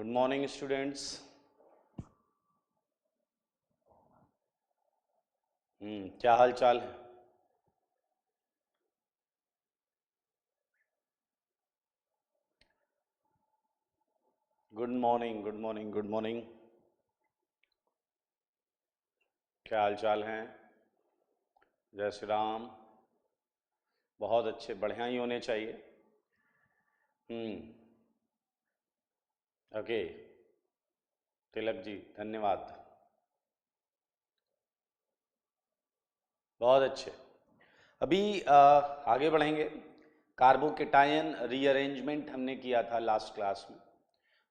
Good morning students. क्या हाल चाल है? Good morning, good morning, good morning. क्या हाल चाल हैं? जय श्री राम। बहुत अच्छे, बढ़िया ही होने चाहिए। ओके, तिलक जी धन्यवाद। बहुत अच्छे। अभी आगे बढ़ेंगे। कार्बोकेटायन रीअरेंजमेंट हमने किया था लास्ट क्लास में,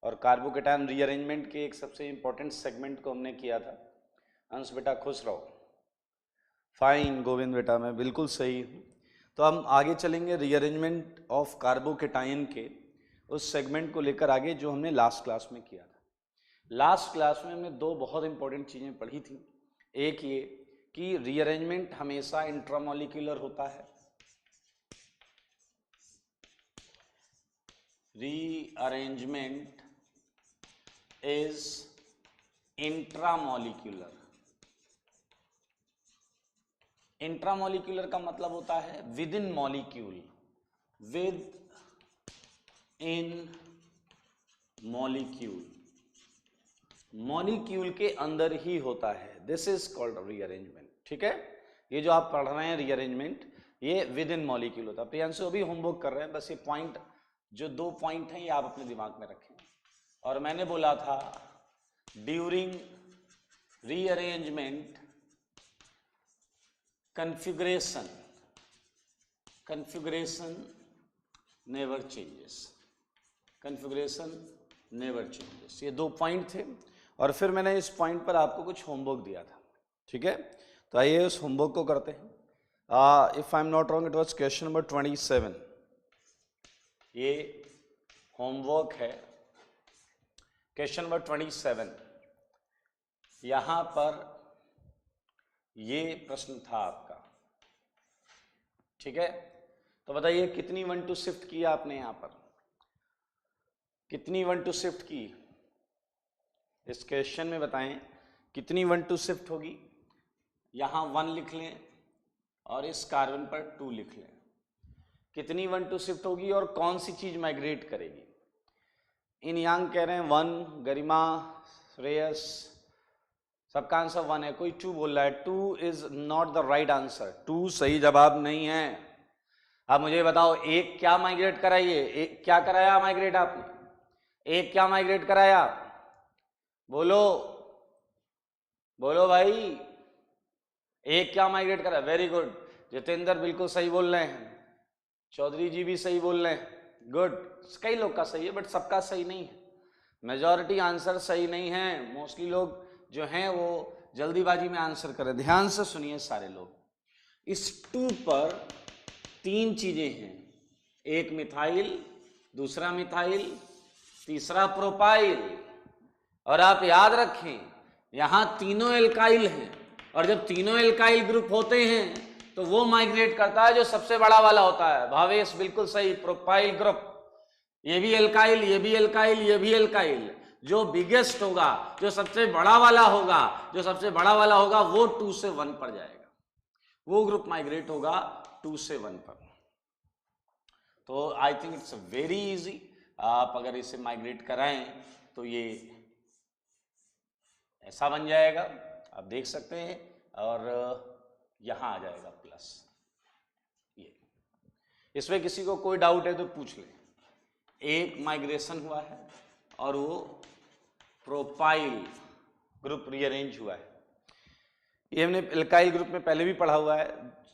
और कार्बोकेटायन रीअरेंजमेंट के एक सबसे इंपॉर्टेंट सेगमेंट को हमने किया था। अंश बेटा खुश रहो। फाइन गोविंद बेटा, मैं बिल्कुल सही हूँ। तो हम आगे चलेंगे रीअरेंजमेंट ऑफ कार्बोकेटायन के उस सेगमेंट को लेकर आगे जो हमने लास्ट क्लास में किया था। लास्ट क्लास में हमने दो बहुत इंपॉर्टेंट चीज़ें पढ़ी थी। एक ये कि रीअरेंजमेंट हमेशा इंट्रामॉलिक्यूलर होता है। Rearrangement is intramolecular. इंट्रामॉलिक्यूलर का मतलब होता है with in molecule, with in molecule, molecule के अंदर ही होता है। This is called rearrangement. ठीक है, ये जो आप पढ़ रहे हैं रीअरेंजमेंट, ये विद इन मॉलिक्यूल होता है। प्रियांशु अभी होमवर्क कर रहे हैं, बस ये पॉइंट, जो दो पॉइंट हैं ये आप अपने दिमाग में रखें। और मैंने बोला था during rearrangement configuration never changes, configuration never changes. ये दो पॉइंट थे, और फिर मैंने इस पॉइंट पर आपको कुछ होमवर्क दिया था। ठीक है, तो आइए उस होमवर्क को करते हैं। If I am not wrong, it was question number 27। ये होमवर्क है, क्वेश्चन नंबर 27। यहां पर ये प्रश्न था आपका। ठीक है, तो बताइए कितनी 1 2 शिफ्ट किया आपने यहां पर, कितनी 1 2 शिफ्ट की इस क्वेश्चन में, बताएं कितनी 1 2 शिफ्ट होगी। यहां 1 लिख लें और इस कार्बन पर 2 लिख लें। कितनी 1 2 शिफ्ट होगी और कौन सी चीज माइग्रेट करेगी? इन यांग कह रहे हैं 1, गरिमा, श्रेयस, सबका आंसर 1 है। कोई 2 बोल रहा है। 2 is not the right answer, 2 सही जवाब नहीं है। अब मुझे बताओ, एक क्या माइग्रेट कराइए, एक क्या कराया माइग्रेट आपने, एक क्या माइग्रेट कराया? बोलो बोलो भाई, एक क्या माइग्रेट करा? वेरी गुड, जितेंद्र बिल्कुल सही बोल रहे हैं, चौधरी जी भी सही बोल रहे हैं। गुड, कई लोग का सही है बट सबका सही नहीं है। मेजॉरिटी आंसर सही नहीं है। मोस्टली लोग जो हैं वो जल्दीबाजी में आंसर करें। ध्यान से सुनिए सारे लोग, इस 2 पर 3 चीजें हैं। एक मिथाइल, दूसरा मिथाइल, तीसरा प्रोपाइल। और आप याद रखें यहां तीनों एल्काइल हैं, और जब तीनों एल्काइल ग्रुप होते हैं तो वो माइग्रेट करता है जो सबसे बड़ा वाला होता है। भावेश बिल्कुल सही, प्रोपाइल ग्रुप। ये भी एल्काइल, ये भी एल्काइल, ये भी एल्काइल। जो बिगेस्ट होगा, जो सबसे बड़ा वाला होगा, जो सबसे बड़ा वाला होगा वो 2 से 1 पर जाएगा, वो ग्रुप माइग्रेट होगा 2 से 1 पर। तो I think it's very easy. आप अगर इसे माइग्रेट कराएं तो ये ऐसा बन जाएगा, आप देख सकते हैं, और यहां आ जाएगा प्लस। ये इसमें किसी को कोई डाउट है तो पूछ लें। एक माइग्रेशन हुआ है और वो प्रोपाइल ग्रुप रीअरेंज हुआ है। ये हमने एल्काइल ग्रुप में पहले भी पढ़ा हुआ है।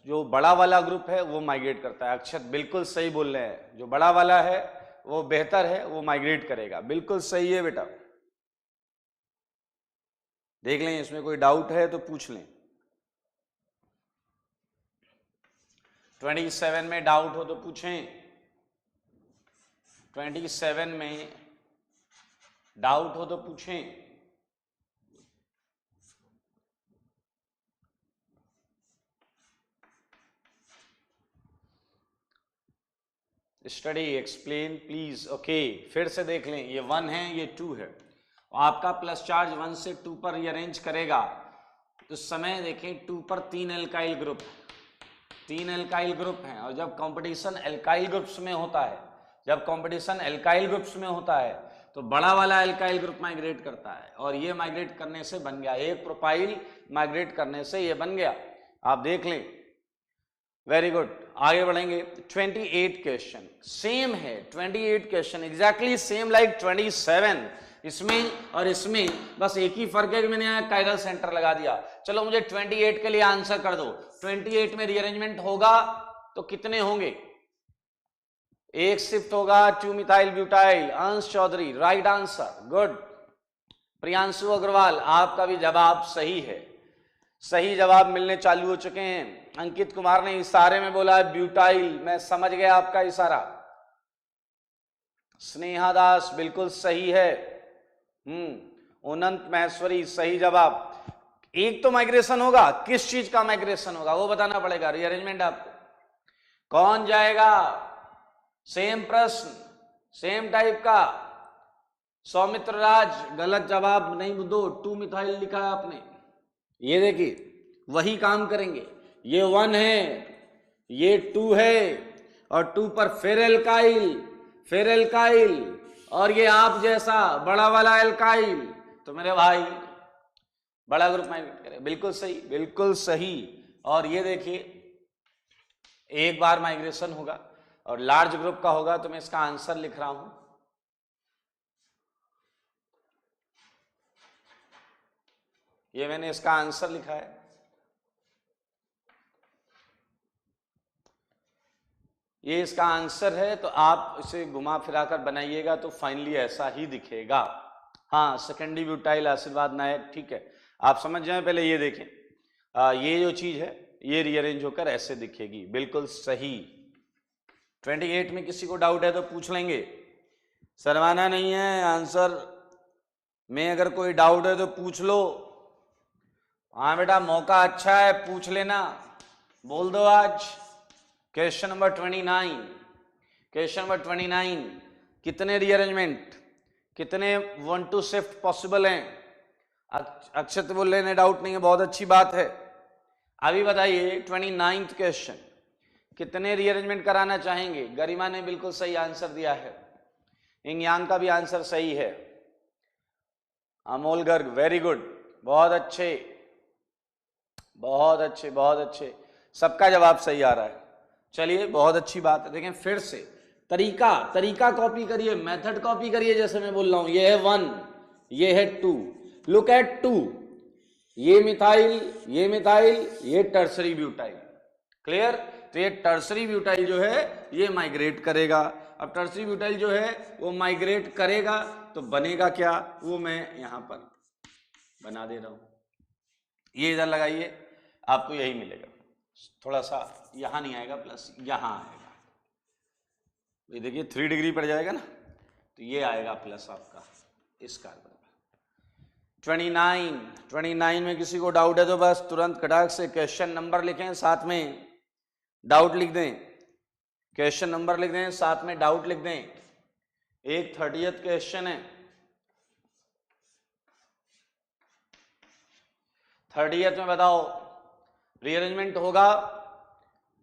जो बड़ा वाला ग्रुप है वो माइग्रेट करता है। अक्षत बिल्कुल सही बोल रहे हैं, जो बड़ा वाला है वो बेहतर है, वो माइग्रेट करेगा। बिल्कुल सही है बेटा, देख लें, इसमें कोई डाउट है तो पूछ लें। 27 में डाउट हो तो पूछें। 27 में डाउट हो तो पूछें। Study explain please. ओके, फिर से देख लें, ये 1 है, ये 2 है। आपका प्लस चार्ज 1 से 2 पर रीअरेंज करेगा तो समय देखें 2 पर 3 एल्काइल ग्रुप, 3 एल्काइल ग्रुप हैं। और जब कंपटीशन एल्काइल ग्रुप्स में होता है, जब कंपटीशन एल्काइल ग्रुप्स में होता है तो बड़ा वाला एल्काइल ग्रुप माइग्रेट करता है, और ये माइग्रेट करने से बन गया एक प्रोपाइल, माइग्रेट करने से ये बन गया। आप देख लें, वेरी गुड। आगे बढ़ेंगे। 28 क्वेश्चन सेम है, 28 क्वेश्चन एग्जैक्टली सेम लाइक 27। इसमें और इसमें बस एक ही फर्क है कि मैंने यहाँ कायरल सेंटर लगा दिया। चलो मुझे 28 के लिए आंसर कर दो। 28 में रीअरेंजमेंट होगा तो कितने होंगे? एक शिफ्ट होगा 2 methyl butyl. Ansh Chaudhary right answer, good. Priyanshu Agarwal आपका भी जवाब सही है, सही जवाब मिलने चालू हो चुके हैं। अंकित कुमार ने इशारे में बोला है ब्यूटाइल, मैं समझ गया आपका इशारा। स्नेहा दास बिल्कुल सही है। अनंत महेश्वरी सही जवाब। एक तो माइग्रेशन होगा, किस चीज का माइग्रेशन होगा वो बताना पड़ेगा। रीअरेंजमेंट आपको कौन जाएगा? सेम प्रश्न, सेम टाइप का। सौमित्र राज गलत जवाब नहीं दो, 2 मिथाइल लिखा है आपने। ये देखिए वही काम करेंगे। ये 1 है, ये 2 है, और 2 पर फिर एल्काइल, फिर एल्काइल, और ये आप जैसा बड़ा वाला एल्काइल। तो मेरे भाई बड़ा ग्रुप माइग्रेट करे। बिल्कुल सही, बिल्कुल सही। और ये देखिए एक बार माइग्रेशन होगा और लार्ज ग्रुप का होगा, तो मैं इसका आंसर लिख रहा हूं। ये मैंने इसका आंसर लिखा है। ये इसका आंसर है, तो आप इसे घुमा फिराकर बनाइएगा तो फाइनली ऐसा ही दिखेगा। हाँ, सेकेंडरी ब्यूटाइल आशीर्वाद नायक, ठीक है। आप समझ जाए, पहले ये देखें, ये जो चीज है ये रीअरेंज होकर ऐसे दिखेगी। बिल्कुल सही। 28 में किसी को डाउट है तो पूछ लेंगे, शर्माना नहीं है। आंसर में अगर कोई डाउट है तो पूछ लो। हाँ बेटा, मौका अच्छा है, पूछ लेना, बोल दो आज। क्वेश्चन नंबर 29, क्वेश्चन नंबर 29, कितने रीअरेंजमेंट, कितने 1 to शिफ्ट पॉसिबल हैं? अक्षत बोल लेने डाउट नहीं है, बहुत अच्छी बात है। अभी बताइए 29th क्वेश्चन, कितने रीअरेंजमेंट कराना चाहेंगे? गरिमा ने बिल्कुल सही आंसर दिया है। इंग यांग का भी आंसर सही है। अमोल गर्ग वेरी गुड, बहुत अच्छे, बहुत अच्छे, बहुत अच्छे। सबका जवाब सही आ रहा है। चलिए, बहुत अच्छी बात है। देखें फिर से तरीका कॉपी करिए, मेथड कॉपी करिए। जैसे मैं बोल रहा हूं, ये है 1, ये है 2। लुक एट 2, ये मिथाइल, ये मिथाइल, ये टर्सरी ब्यूटाइल। क्लियर? तो ये टर्सरी ब्यूटाइल जो है ये माइग्रेट करेगा। अब टर्सरी ब्यूटाइल जो है वो माइग्रेट करेगा तो बनेगा क्या, वो मैं यहां पर बना दे रहा हूं। ये इधर लगाइए, आपको यही मिलेगा। थोड़ा सा यहां नहीं आएगा, प्लस यहां आएगा। ये देखिए 3 डिग्री पड़ जाएगा ना, तो ये आएगा प्लस आपका इस कार्बन पर। 29 में किसी को डाउट है तो बस तुरंत कटाक से क्वेश्चन नंबर लिखें, साथ में डाउट लिख दें। क्वेश्चन नंबर लिख दें, साथ में डाउट लिख दें। एक 30th क्वेश्चन है। 30th में बताओ रीअरेंजमेंट होगा,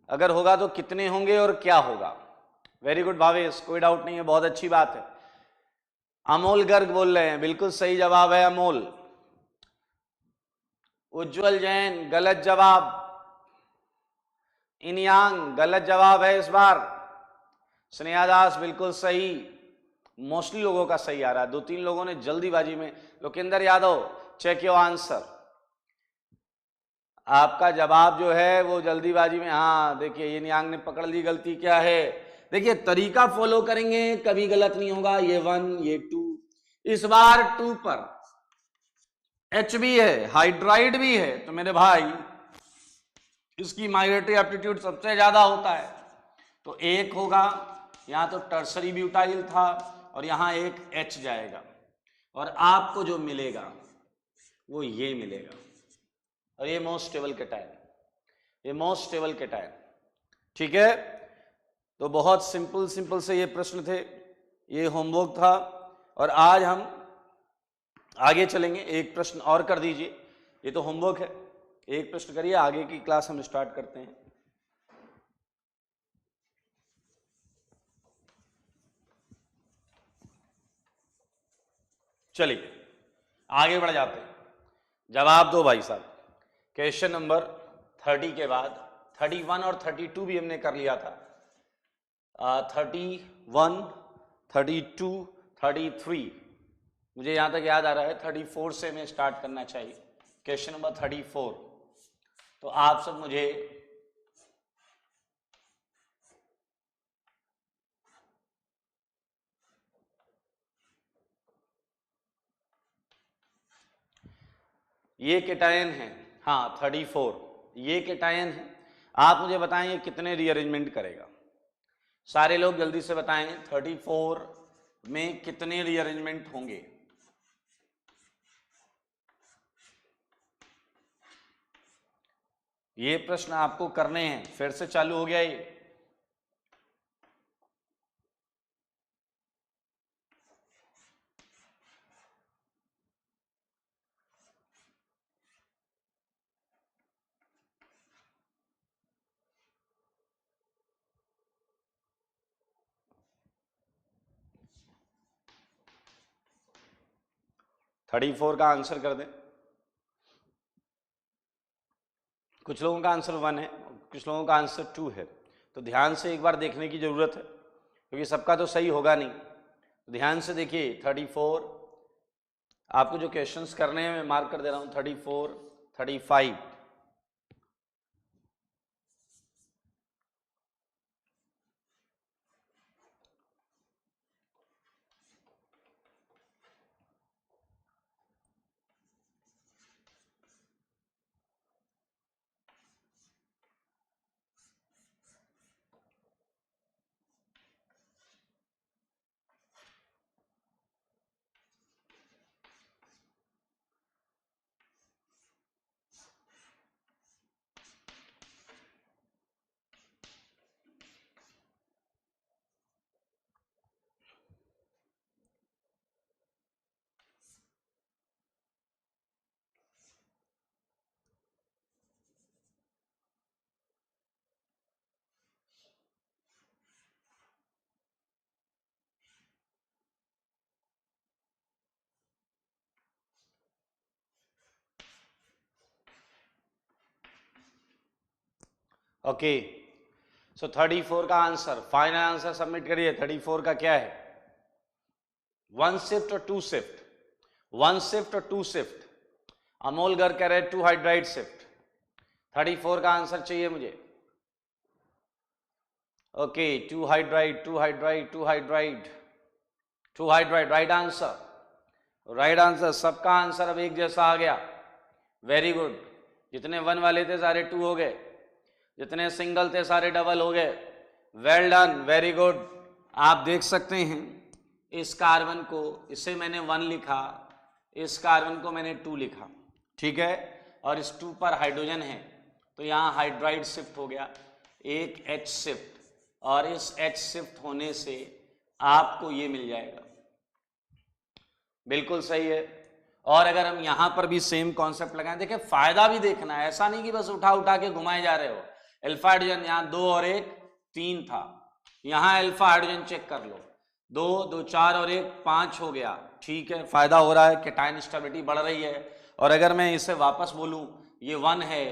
अगर होगा तो कितने होंगे और क्या होगा? वेरी गुड भावेश, कोई डाउट नहीं है, बहुत अच्छी बात है। अमोल गर्ग बोल रहे हैं, बिल्कुल सही जवाब है अमोल। उज्जवल जैन गलत जवाब। इनयांग गलत जवाब है इस बार। स्नेहा दास बिल्कुल सही। मोस्टली लोगों का सही आ रहा है, 2-3 लोगों ने जल्दीबाजी में। Lokendra Yadav check your answer, आपका जवाब जो है वो जल्दीबाजी में। हाँ देखिए, ये नियांग ने पकड़ ली गलती क्या है। देखिए तरीका फॉलो करेंगे कभी गलत नहीं होगा। ये 1, ये 2, इस बार 2 पर H भी है, हाइड्राइड भी है, तो मेरे भाई इसकी माइग्रेटरी एप्टीट्यूड सबसे ज्यादा होता है। तो एक होगा, यहां तो टर्सरी ब्यूटाइल था और यहां एक H जाएगा, और आपको जो मिलेगा वो ये मिलेगा। और ये मोस्ट स्टेबल कैटायन, ये मोस्ट स्टेबल कैटायन, ठीक है। तो बहुत सिंपल सिंपल से ये प्रश्न थे, ये होमवर्क था। और आज हम आगे चलेंगे, एक प्रश्न और कर दीजिए, ये तो होमवर्क है, एक प्रश्न करिए, आगे की क्लास हम स्टार्ट करते हैं। चलिए आगे बढ़ जाते हैं, जवाब दो भाई साहब। क्वेश्चन नंबर 30 के बाद 31 और 32 भी हमने कर लिया था। 31, 32, 33, मुझे यहां तक याद आ रहा है 34 से हमें स्टार्ट करना चाहिए। क्वेश्चन नंबर 34, तो आप सब मुझे ये केटायन है, हाँ 34, ये केटायन है। आप मुझे बताएं ये कितने रीअरेंजमेंट करेगा, सारे लोग जल्दी से बताएं 34 में कितने रीअरेंजमेंट होंगे। ये प्रश्न आपको करने हैं, फिर से चालू हो गया ये। थर्टी फोर का आंसर कर दें। कुछ लोगों का आंसर 1 है, कुछ लोगों का आंसर 2 है, तो ध्यान से एक बार देखने की जरूरत है, क्योंकि सबका तो सही होगा नहीं। तो ध्यान से देखिए 34, आपको जो क्वेश्चंस करने हैं मैं मार्क कर दे रहा हूं, 34, 35, ओके। सो 34 का आंसर, फाइनल आंसर सबमिट करिए। 34 का क्या है, 1 शिफ्ट और 2 शिफ्ट, 1 शिफ्ट और 2 शिफ्ट। अमोल गर्ग कह रहे 2 हाइड्राइड शिफ्ट। 34 का आंसर चाहिए मुझे। Okay, 2 hydride, 2 hydride, 2 hydride, 2 hydride, right answer, right answer. सबका आंसर अब एक जैसा आ गया, वेरी गुड। जितने 1 वाले थे सारे 2 हो गए, जितने सिंगल थे सारे डबल हो गए, वेल डन, वेरी गुड। आप देख सकते हैं इस कार्बन को, इसे मैंने 1 लिखा, इस कार्बन को मैंने 2 लिखा, ठीक है, और इस 2 पर हाइड्रोजन है, तो यहाँ हाइड्राइड शिफ्ट हो गया, एक H शिफ्ट, और इस H शिफ्ट होने से आपको ये मिल जाएगा, बिल्कुल सही है। और अगर हम यहां पर भी सेम कॉन्सेप्ट लगाएं, देखिए फायदा भी देखना है, ऐसा नहीं कि बस उठा उठा के घुमाए जा रहे हो। अल्फा हाइड्रोजन यहाँ 2 और 1 3 था, यहां अल्फा हाइड्रोजन चेक कर लो, 2 2 4 और 1 5 हो गया, ठीक है, फायदा हो रहा है, केटायन स्टेबिलिटी बढ़ रही है। और अगर मैं इसे वापस बोलूं, ये 1 है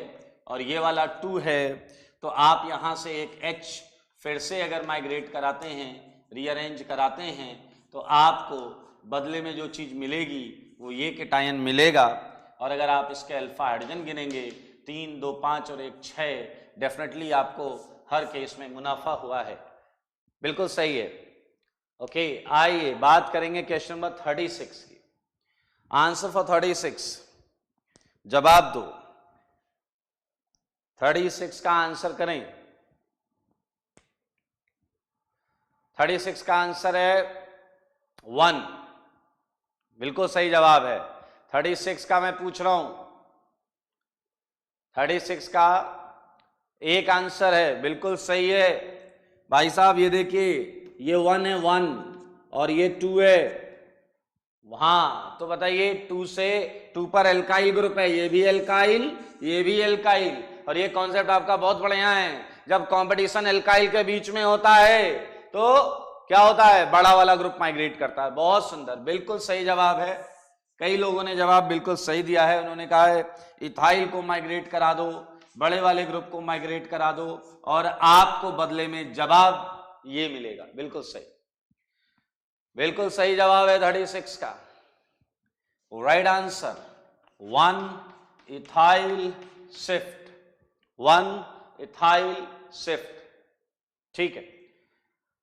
और ये वाला 2 है, तो आप यहां से एक H फिर से अगर माइग्रेट कराते हैं, रीअरेंज कराते हैं, तो आपको बदले में जो चीज मिलेगी वो ये केटायन मिलेगा। और अगर आप इसके अल्फा हाइड्रोजन गिनेंगे 3 2 5 और 1 6, डेफिनेटली आपको हर केस में मुनाफा हुआ है, बिल्कुल सही है। ओके, आइए बात करेंगे क्वेश्चन नंबर 36 की। आंसर फॉर 36, जवाब दो। 36 का आंसर करें। 36 का आंसर है 1, बिल्कुल सही जवाब है। 36 का मैं पूछ रहा हूं, 36 का एक आंसर है, बिल्कुल सही है, भाई साहब ये देखिए, ये 1 है 1 और ये 2 है। हाँ तो बताइए 2 से 2 पर एल्काइल ग्रुप है, ये भी एल्काइल, ये भी एल्काइल। और ये कॉन्सेप्ट आपका बहुत बढ़िया है, जब कंपटीशन एल्काइल के बीच में होता है तो क्या होता है, बड़ा वाला ग्रुप माइग्रेट करता है। बहुत सुंदर, बिल्कुल सही जवाब है। कई लोगों ने जवाब बिल्कुल सही दिया है, उन्होंने कहा है इथाइल को माइग्रेट करा दो, बड़े वाले ग्रुप को माइग्रेट करा दो और आपको बदले में जवाब ये मिलेगा। बिल्कुल सही, बिल्कुल सही जवाब है 36 का right answer, 1 ethyl shift, 1 ethyl shift. ठीक है,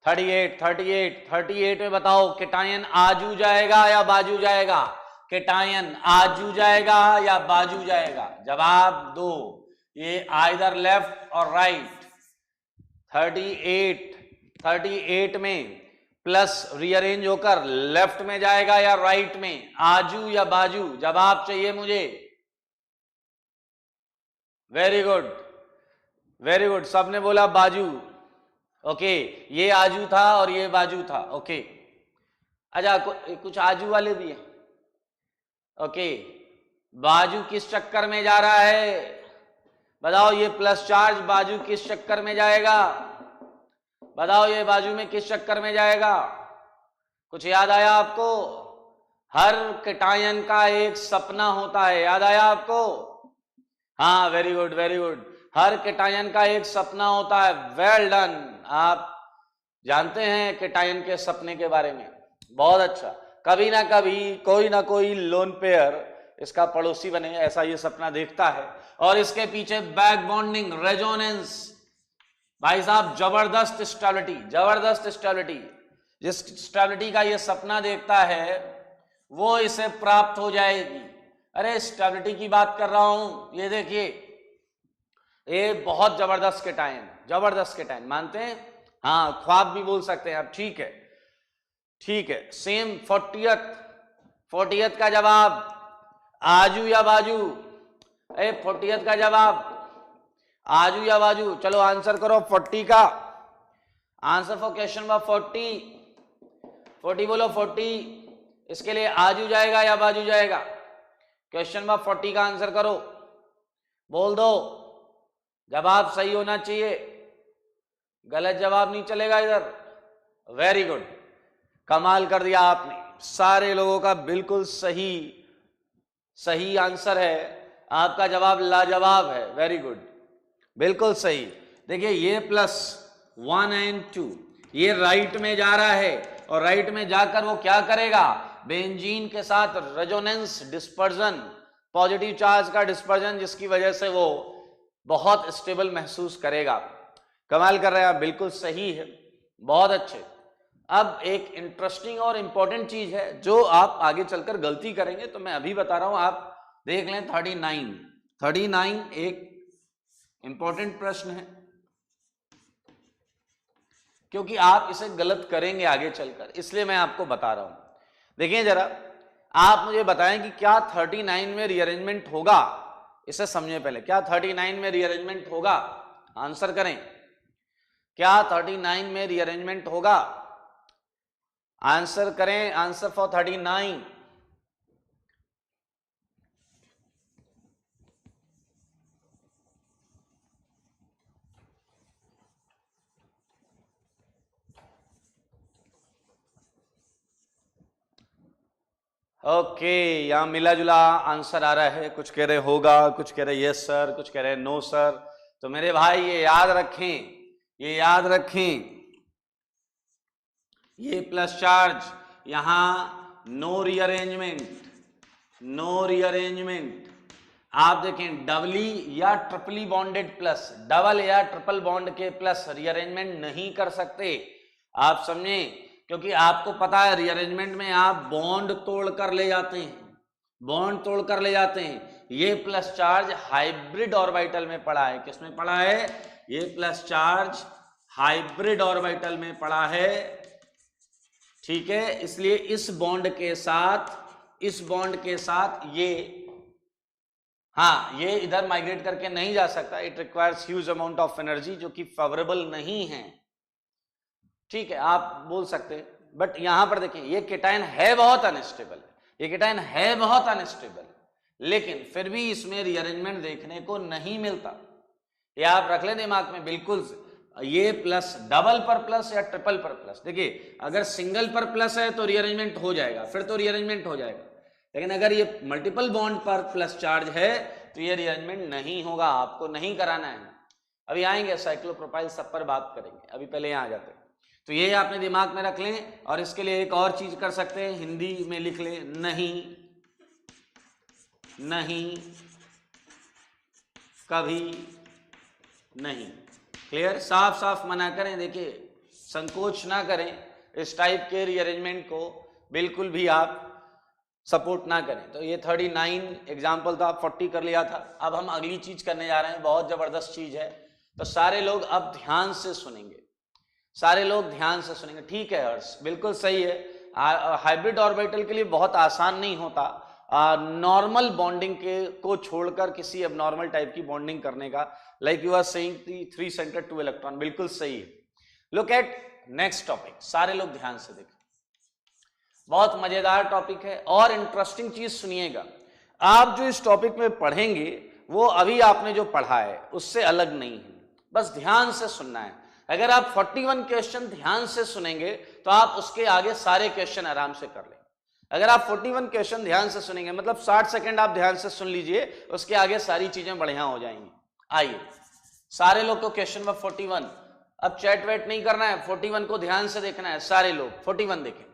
38 में बताओ केटायन आजू जाएगा या बाजू जाएगा, केटायन आजू जाएगा या बाजू जाएगा, जवाब दो, ये आइदर लेफ्ट और राइट। 38 में प्लस रीअरेंज होकर लेफ्ट में जाएगा या राइट में, आजू या बाजू, जवाब चाहिए मुझे। वेरी गुड, वेरी गुड, सबने बोला बाजू। ओके, ये आजू था और ये बाजू था। ओके, अच्छा कुछ आजू वाले भी हैं। ओके, बाजू किस चक्कर में जा रहा है, बताओ, ये प्लस चार्ज बाजू किस चक्कर में जाएगा, बताओ, ये बाजू में किस चक्कर में जाएगा, कुछ याद आया आपको? हर केटायन का एक सपना होता है, याद आया आपको? हाँ, वेरी गुड, वेरी गुड, हर केटायन का एक सपना होता है। वेल डन, आप जानते हैं केटायन के सपने के बारे में, बहुत अच्छा। कभी ना कभी कोई ना कोई लोन पेयर इसका पड़ोसी बने, ऐसा ये सपना देखता है। और इसके पीछे बैक बॉन्डिंग, रेजोनेंस, भाई साहब जबरदस्त स्टेबिलिटी, जबरदस्त स्टेबिलिटी। जिस स्टेबिलिटी का ये सपना देखता है वो इसे प्राप्त हो जाएगी। अरे स्टेबिलिटी की बात कर रहा हूं, ये देखिए, ये बहुत जबरदस्त केटायन, जबरदस्त केटायन, मानते हैं? हाँ, ख्वाब भी बोल सकते हैं आप। ठीक है, ठीक है, सेम 40th का जवाब आजू या बाजू, 40th का जवाब आजू या बाजू, चलो आंसर करो 40 का आंसर फॉर क्वेश्चन नंबर 40 बोलो 40, इसके लिए आजू जाएगा या बाजू जाएगा, क्वेश्चन नंबर 40 का आंसर करो, बोल दो, जवाब सही होना चाहिए, गलत जवाब नहीं चलेगा इधर। वेरी गुड, कमाल कर दिया आपने, सारे लोगों का बिल्कुल सही सही आंसर है, आपका जवाब लाजवाब है। वेरी गुड, बिल्कुल सही। देखिए ये +1 and 2 ये राइट में जा रहा है और राइट में जाकर वो क्या करेगा, बेंजीन के साथ रेजोनेंस डिस्पर्जन, पॉजिटिव चार्ज का डिस्पर्जन, जिसकी वजह से वो बहुत स्टेबल महसूस करेगा। कमाल कर रहे हैं आप, बिल्कुल सही है, बहुत अच्छे। अब एक इंटरेस्टिंग और इंपॉर्टेंट चीज है जो आप आगे चलकर गलती करेंगे, तो मैं अभी बता रहा हूं, आप देख लें। 39 एक इंपॉर्टेंट प्रश्न है, क्योंकि आप इसे गलत करेंगे आगे चलकर, इसलिए मैं आपको बता रहा हूं। देखिए जरा, आप मुझे बताएं कि क्या 39 में रीअरेंजमेंट होगा, इसे समझें पहले। क्या 39 में रीअरेंजमेंट होगा, आंसर करें, क्या 39 में रीअरेंजमेंट होगा, आंसर करें, आंसर फॉर 39। ओके, यहां मिला जुला आंसर आ रहा है, कुछ कह रहे होगा, कुछ कह रहे यस सर, कुछ कह रहे नो सर। तो मेरे भाई ये याद रखें, ये याद रखें, ये प्लस चार्ज, यहां नो रीअरेंजमेंट, नो रीअरेंजमेंट। आप देखें डबली या ट्रिपली बॉन्डेड प्लस, डबल या ट्रिपल बॉन्ड के प्लस रीअरेंजमेंट नहीं कर सकते, आप समझें, क्योंकि आपको पता है रीअरेंजमेंट में आप बॉन्ड तोड़ कर ले जाते हैं, बॉन्ड तोड़ कर ले जाते हैं। ये प्लस चार्ज हाइब्रिड ऑर्बिटल में पड़ा है, किसमें पड़ा है, ये प्लस चार्ज हाइब्रिड ऑर्बिटल में पड़ा है, ठीक है। इसलिए इस बॉन्ड के साथ ये, हाँ, ये इधर माइग्रेट करके नहीं जा सकता, it requires huge amount of energy, जो कि फेवरेबल नहीं है, ठीक है, आप बोल सकते हैं, बट यहां पर देखें ये केटायन है बहुत अनस्टेबल, ये केटायन है बहुत अनस्टेबल, लेकिन फिर भी इसमें रीअरेंजमेंट देखने को नहीं मिलता। ये आप रख लें दिमाग में बिल्कुल, ये प्लस डबल पर प्लस या ट्रिपल पर प्लस। देखिए अगर सिंगल पर प्लस है तो रीअरेंजमेंट हो जाएगा, फिर तो रीअरेंजमेंट हो जाएगा, लेकिन अगर ये मल्टीपल बॉन्ड पर प्लस चार्ज है तो ये रीअरेंजमेंट नहीं होगा, आपको नहीं कराना है। अभी आएंगे साइक्लोप्रोपाइल सब पर बात करेंगे, अभी पहले यहां आ जाते हैं। तो ये आपने दिमाग में रख लें, और इसके लिए एक और चीज कर सकते हैं, हिंदी में लिख लें, नहीं नहीं कभी नहीं। क्लियर, साफ साफ मना करें, देखिए संकोच ना करें, इस टाइप के रीअरेंजमेंट को बिल्कुल भी आप सपोर्ट ना करें। तो ये 39 एग्जाम्पल था, 40 कर लिया था। अब हम अगली चीज करने जा रहे हैं, बहुत जबरदस्त चीज है, तो सारे लोग अब ध्यान से सुनेंगे, सारे लोग ध्यान से सुनेंगे। ठीक है हर्ष, बिल्कुल सही है, हाइब्रिड ऑर्बिटल के लिए बहुत आसान नहीं होता नॉर्मल बॉन्डिंग के को छोड़कर किसी एबनॉर्मल टाइप की बॉन्डिंग करने का, like you are saying 3 centre 2 electron, बिल्कुल सही है। लुक एट नेक्स्ट टॉपिक, सारे लोग ध्यान से देखें, बहुत मजेदार टॉपिक है और इंटरेस्टिंग चीज सुनिएगा। आप जो इस टॉपिक में पढ़ेंगे वो अभी आपने जो पढ़ा है उससे अलग नहीं है, बस ध्यान से सुनना है। अगर आप 41 क्वेश्चन ध्यान से सुनेंगे तो आप उसके आगे सारे क्वेश्चन आराम से कर लेंगे। अगर आप 41 क्वेश्चन ध्यान से सुनेंगे, मतलब 60 सेकंड आप ध्यान से सुन लीजिए, उसके आगे सारी चीजें बढ़िया हो जाएंगी। आइए सारे लोग को क्वेश्चन नंबर 41, अब चैट वेट नहीं करना है, 41 को ध्यान से देखना है, सारे लोग 41 देखें।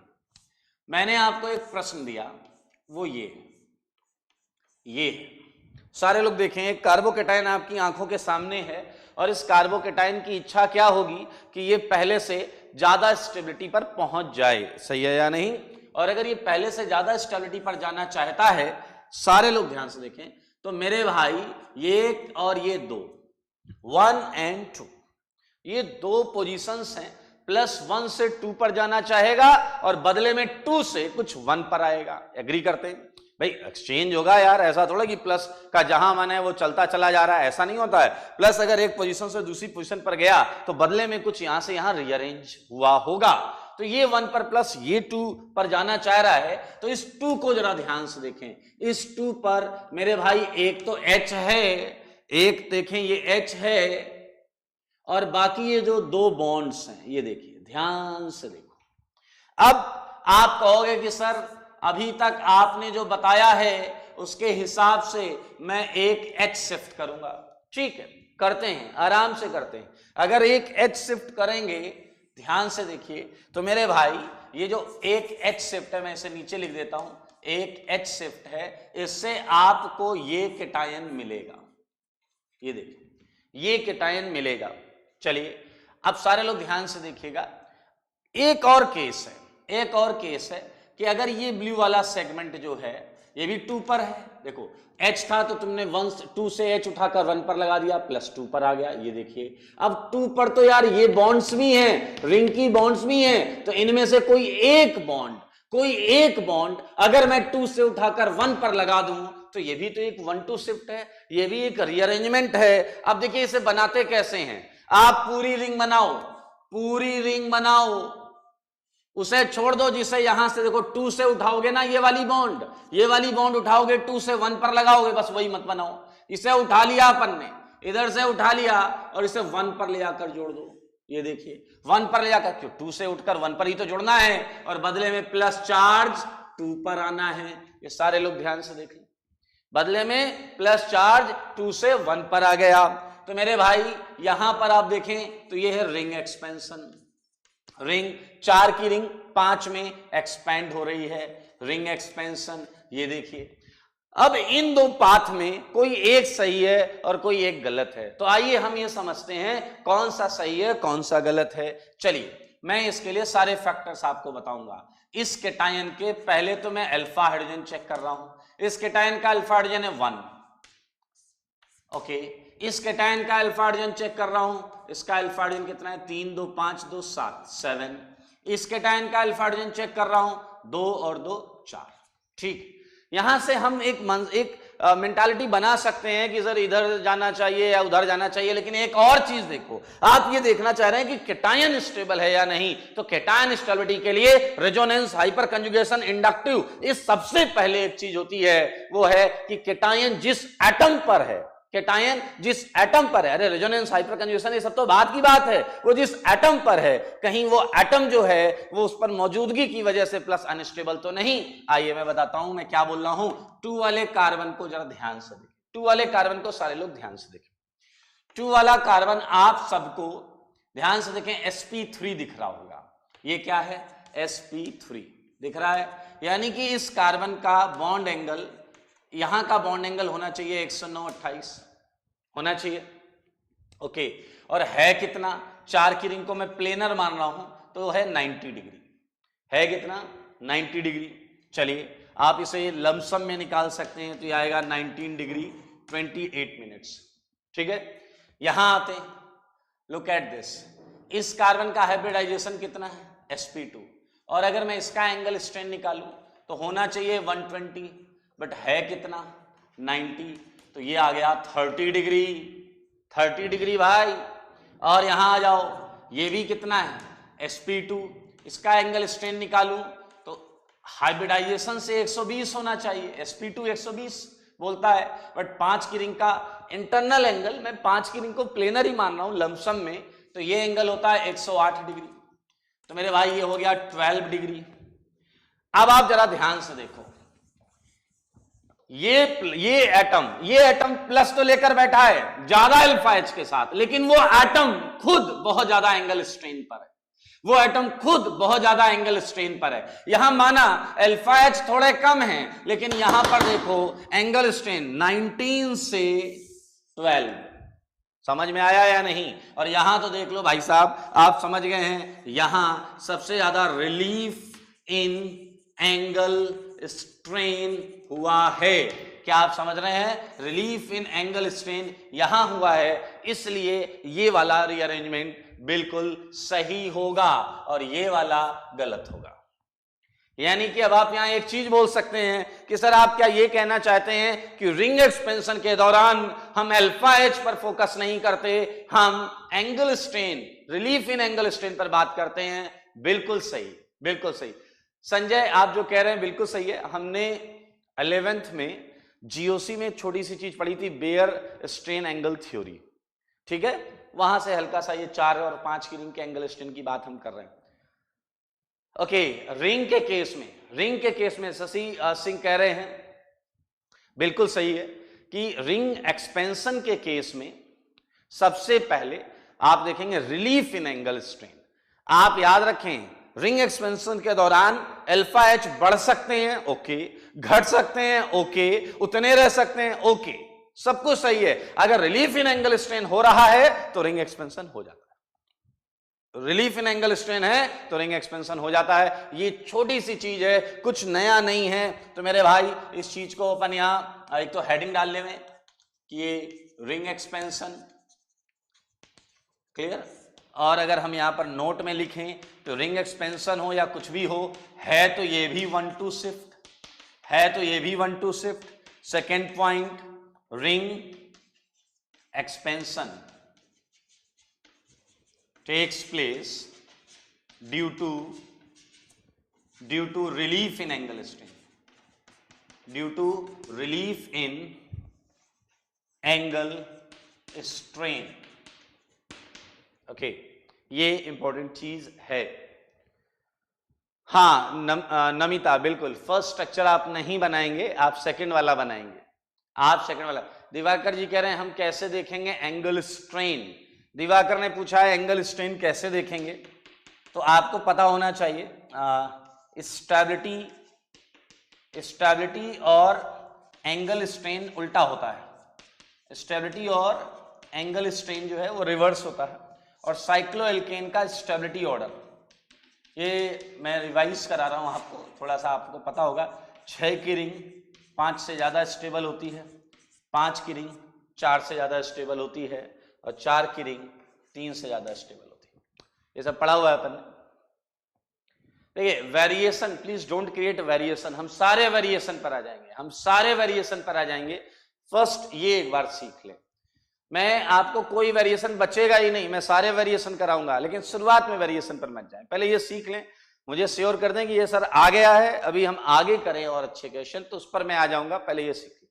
मैंने आपको एक प्रश्न दिया, वो ये सारे लोग देखें, एक कार्बोकेटाइन आपकी आंखों के सामने है, और इस कार्बोकेटाइन की इच्छा क्या होगी कि ये पहले से ज्यादा स्टेबिलिटी पर पहुंच जाए, सही है या नहीं? और अगर ये पहले से ज्यादा स्टेबिलिटी पर जाना चाहता है, सारे लोग ध्यान से देखें, तो मेरे भाई ये और ये 2, 1 और 2, ये 2 पोजीशंस हैं, +1 से 2 पर जाना चाहेगा और बदले में 2 से कुछ 1 पर आएगा। एग्री करते हैं भाई? एक्सचेंज होगा यार, ऐसा थोड़ा कि प्लस का जहां मन है वो चलता चला जा रहा है, ऐसा नहीं होता है। प्लस अगर एक पोजीशन से दूसरी पोजीशन पर गया तो बदले में कुछ यहां से यहां रीअरेंज हुआ होगा। तो ये 1 पर प्लस ये 2 पर जाना चाह रहा है, तो इस 2 को जरा ध्यान से देखें। इस 2 पर मेरे भाई एक तो H है, एक देखें ये H है, और बाकी ये जो 2 बॉन्ड्स हैं ये देखिए, ध्यान से देखो। अब आप कहोगे कि सर अभी तक आपने जो बताया है उसके हिसाब से मैं एक H शिफ्ट करूंगा। ठीक है, करते हैं, आराम से करते हैं। अगर एक H शिफ्ट करेंगे, ध्यान से देखिए, तो मेरे भाई ये जो एक H शिफ्ट है, मैं इसे नीचे लिख देता हूं, एक H शिफ्ट है, इससे आपको ये केटायन मिलेगा, ये देखिए ये केटायन मिलेगा। चलिए अब सारे लोग ध्यान से देखिएगा, एक और केस है कि अगर ये ब्लू वाला सेगमेंट जो है ये भी 2 पर है, देखो H था तो तुमने 2 से H उठाकर 1 पर लगा दिया, +2 पर आ गया, ये देखिए। अब 2 पर तो यार ये बॉन्ड्स भी हैं, रिंग की बॉन्ड्स भी हैं, तो इनमें से कोई एक बॉन्ड अगर मैं 2 से उठाकर 1 पर लगा दूं तो ये भी तो एक 1-2 शिफ्ट है, ये भी एक रीअरेंजमेंट है। अब देखिए इसे बनाते कैसे हैं, आप पूरी रिंग बनाओ, उसे छोड़ दो जिसे यहां से देखो 2 से उठाओगे ना, ये वाली बॉन्ड उठाओगे, 2 से 1 पर लगाओगे, बस वही मत बनाओ। इसे उठा लिया अपन ने, इधर से उठा लिया और इसे 1 पर ले आकर जोड़ दो, ये देखिए 1 पर ले जाकर, क्यों 2 से उठकर 1 पर ही तो जुड़ना है, और बदले में प्लस चार्ज 2 पर आना है। ये सारे लोग ध्यान से देखें, बदले में प्लस चार्ज 2 से 1 पर आ गया। तो मेरे भाई यहां पर आप देखें तो ये है रिंग एक्सपेंशन, रिंग 4 की रिंग 5 में एक्सपैंड हो रही है, रिंग एक्सपेंशन, ये देखिए। अब इन 2 पाथ में कोई एक सही है और कोई एक गलत है, तो आइए हम ये समझते हैं कौन सा सही है कौन सा गलत है। चलिए मैं इसके लिए सारे फैक्टर्स आपको बताऊंगा। इस केटायन के पहले तो मैं अल्फा हाइड्रोजन चेक कर रहा हूं, इस केटायन का अल्फा हाइड्रोजन है 1, ओके। इस केटायन का अल्फा हाइड्रोजन चेक कर रहा हूं, इसका अल्फा हाइड्रोजन कितना है, 3 2 5 2 7 7। इस केटायन का अल्फा हाइड्रोजन चेक कर रहा हूं, 2 और 2 4। ठीक, यहां से हम एक मेंटालिटी बना सकते हैं कि सर इधर जाना चाहिए या उधर जाना चाहिए, लेकिन एक और चीज देखो, आप ये देखना चाह रहे हैं कि केटायन स्टेबल है या नहीं, तो केटायन स्टेबिलिटी के लिए रेजोनेंस, हाइपर कंजुगेशन, इंडक्टिव, इस सबसे पहले एक चीज होती है, वो है कि केटायन जिस एटम पर है, केटायन जिस एटम पर है, अरे रेजोनेंस, हाइपर कंजुगेशन ये सब तो बात की बात है, वो जिस एटम पर है, कहीं वो एटम जो है वो उस पर मौजूदगी की वजह से प्लस अनस्टेबल तो नहीं। आइए मैं बताता हूं मैं क्या बोल रहा हूं। 2 वाले कार्बन को जरा ध्यान से देखें, 2 वाले कार्बन को सारे लोग ध्यान से देखें। 2 वाला कार्बन आप सबको ध्यान से देखें, sp3 दिख रहा होगा, ये क्या है, sp3 दिख रहा है, यानी कि इस कार्बन का बॉन्ड एंगल, यहां का बॉन्ड एंगल होना चाहिए 109-28 होना चाहिए, ओके, और है कितना, 4 की रिंग को मैं प्लेनर मान रहा हूं तो है 90 डिग्री, है कितना, 90 डिग्री। चलिए आप इसे लमसम में निकाल सकते हैं, तो ये आएगा 19 डिग्री 28 मिनट्स, ठीक है। यहां आते हैं, लुक एट दिस, इस कार्बन का हाइब्रिडाइजेशन कितना है, sp2, और अगर मैं इसका एंगल स्ट्रेन निकालूं तो होना चाहिए 120, बट है कितना, 90, तो ये आ गया 30 डिग्री, 30 डिग्री भाई। और यहां आ जाओ, ये भी कितना है, sp2, इसका एंगल स्ट्रेन निकालूं तो हाइब्रिडाइजेशन से 120 होना चाहिए, sp2 120 बोलता है, बट 5 की रिंग का इंटरनल एंगल, मैं 5 की रिंग को प्लेनर ही मान रहा हूं लमसम में, तो ये एंगल होता है 108 डिग्री, तो मेरे भाई ये हो गया 12 डिग्री। अब आप जरा ध्यान से देखो, ये एटम प्लस तो लेकर बैठा है ज्यादा अल्फा एच के साथ, लेकिन वो एटम खुद बहुत ज्यादा एंगल स्ट्रेन पर है, वो एटम खुद बहुत ज्यादा एंगल स्ट्रेन पर है। यहां माना अल्फा एच थोड़े कम हैं, लेकिन यहां पर देखो एंगल स्ट्रेन 19 से 12, समझ में आया या नहीं। और यहां तो देख लो भाई साहब, आप समझ गए हैं, यहां सबसे ज्यादा रिलीफ इन एंगल स्ट्रेन हुआ है, क्या आप समझ रहे हैं, रिलीफ इन एंगल स्ट्रेन यहां हुआ है, इसलिए ये वाला रीअरेंजमेंट बिल्कुल सही होगा और ये वाला गलत होगा। यानी कि अब आप यहां एक चीज बोल सकते हैं कि सर आप क्या ये कहना चाहते हैं कि रिंग एक्सपेंशन के दौरान हम अल्फा एच पर फोकस नहीं करते, हम angle strain, relief in angle strain पर बात करते हैं। बिल्कुल सही, बिल्कुल सही संजय, आप जो कह रहे हैं बिल्कुल सही है। हमने 11th में जीओसी में छोटी सी चीज पढ़ी थी, बेयर स्ट्रेन एंगल थ्योरी, ठीक है, वहां से हल्का सा ये 4 और 5 की रिंग के एंगल स्ट्रेन की बात हम कर रहे हैं। ओके, रिंग के केस में शशि सिंह कह रहे हैं बिल्कुल सही है कि रिंग एक्सपेंशन के केस में सबसे पहले आप देखेंगे रिलीफ इन एंगल स्ट्रेन। आप याद रखें, रिंग एक्सपेंशन के दौरान अल्फा एच बढ़ सकते हैं, ओके, घट सकते हैं, ओके, उतने रह सकते हैं, ओके, सब कुछ सही है। अगर रिलीफ इन एंगल स्ट्रेन हो रहा है तो रिंग एक्सपेंशन हो जाता है, रिलीफ इन एंगल स्ट्रेन है तो रिंग एक्सपेंशन हो जाता है। ये छोटी सी चीज है, कुछ नया नहीं है। तो मेरे भाई इस चीज को अपन यहां एक तो हेडिंग डाल ले में कि ये रिंग एक्सपेंशन, क्लियर। और अगर हम यहां पर नोट में लिखें तो रिंग एक्सपेंशन हो या कुछ भी हो, है तो ये भी 1-2 शिफ्ट, है तो ये भी 1-2 shift. Second point, ring expansion takes place due to relief in angle strain, due to relief in angle strain, okay, ये इंपॉर्टेंट चीज है। हाँ नमिता, बिल्कुल फर्स्ट स्ट्रक्चर आप नहीं बनाएंगे, आप सेकंड वाला बनाएंगे, आप सेकंड वाला। दिवाकर जी कह रहे हैं हम कैसे देखेंगे एंगल स्ट्रेन, दिवाकर ने पूछा है एंगल स्ट्रेन कैसे देखेंगे, तो आपको पता होना चाहिए स्टेबिलिटी और एंगल स्ट्रेन उल्टा होता है, स्टेबिलिटी और एंगल स्ट्रेन जो है वो रिवर्स होता है। और साइक्लोएल्केन का स्टेबिलिटी ऑर्डर, ये मैं रिवाइज करा रहा हूं आपको, थोड़ा सा आपको पता होगा। 6 की रिंग 5 से ज्यादा स्टेबल होती है, 5 की रिंग 4 से ज्यादा स्टेबल होती है, और 4 की रिंग 3 से ज्यादा स्टेबल होती है। ये सब पढ़ा हुआ है अपन ने। देखिए variation, please don't create variation, हम सारे वेरिएशन पर आ जाएंगे, हम सारे वेरिएशन पर आ जाएंगे। फर्स्ट ये एक बार सीख ले, मैं आपको कोई वेरिएशन बचेगा ही नहीं, मैं सारे वेरिएशन कराऊंगा, लेकिन शुरुआत में वेरिएशन पर मत जाए, पहले ये सीख लें, मुझे श्योर कर दें कि ये सर आ गया है, अभी हम आगे करें और अच्छे क्वेश्चन तो उस पर मैं आ जाऊंगा, पहले ये सीख लें,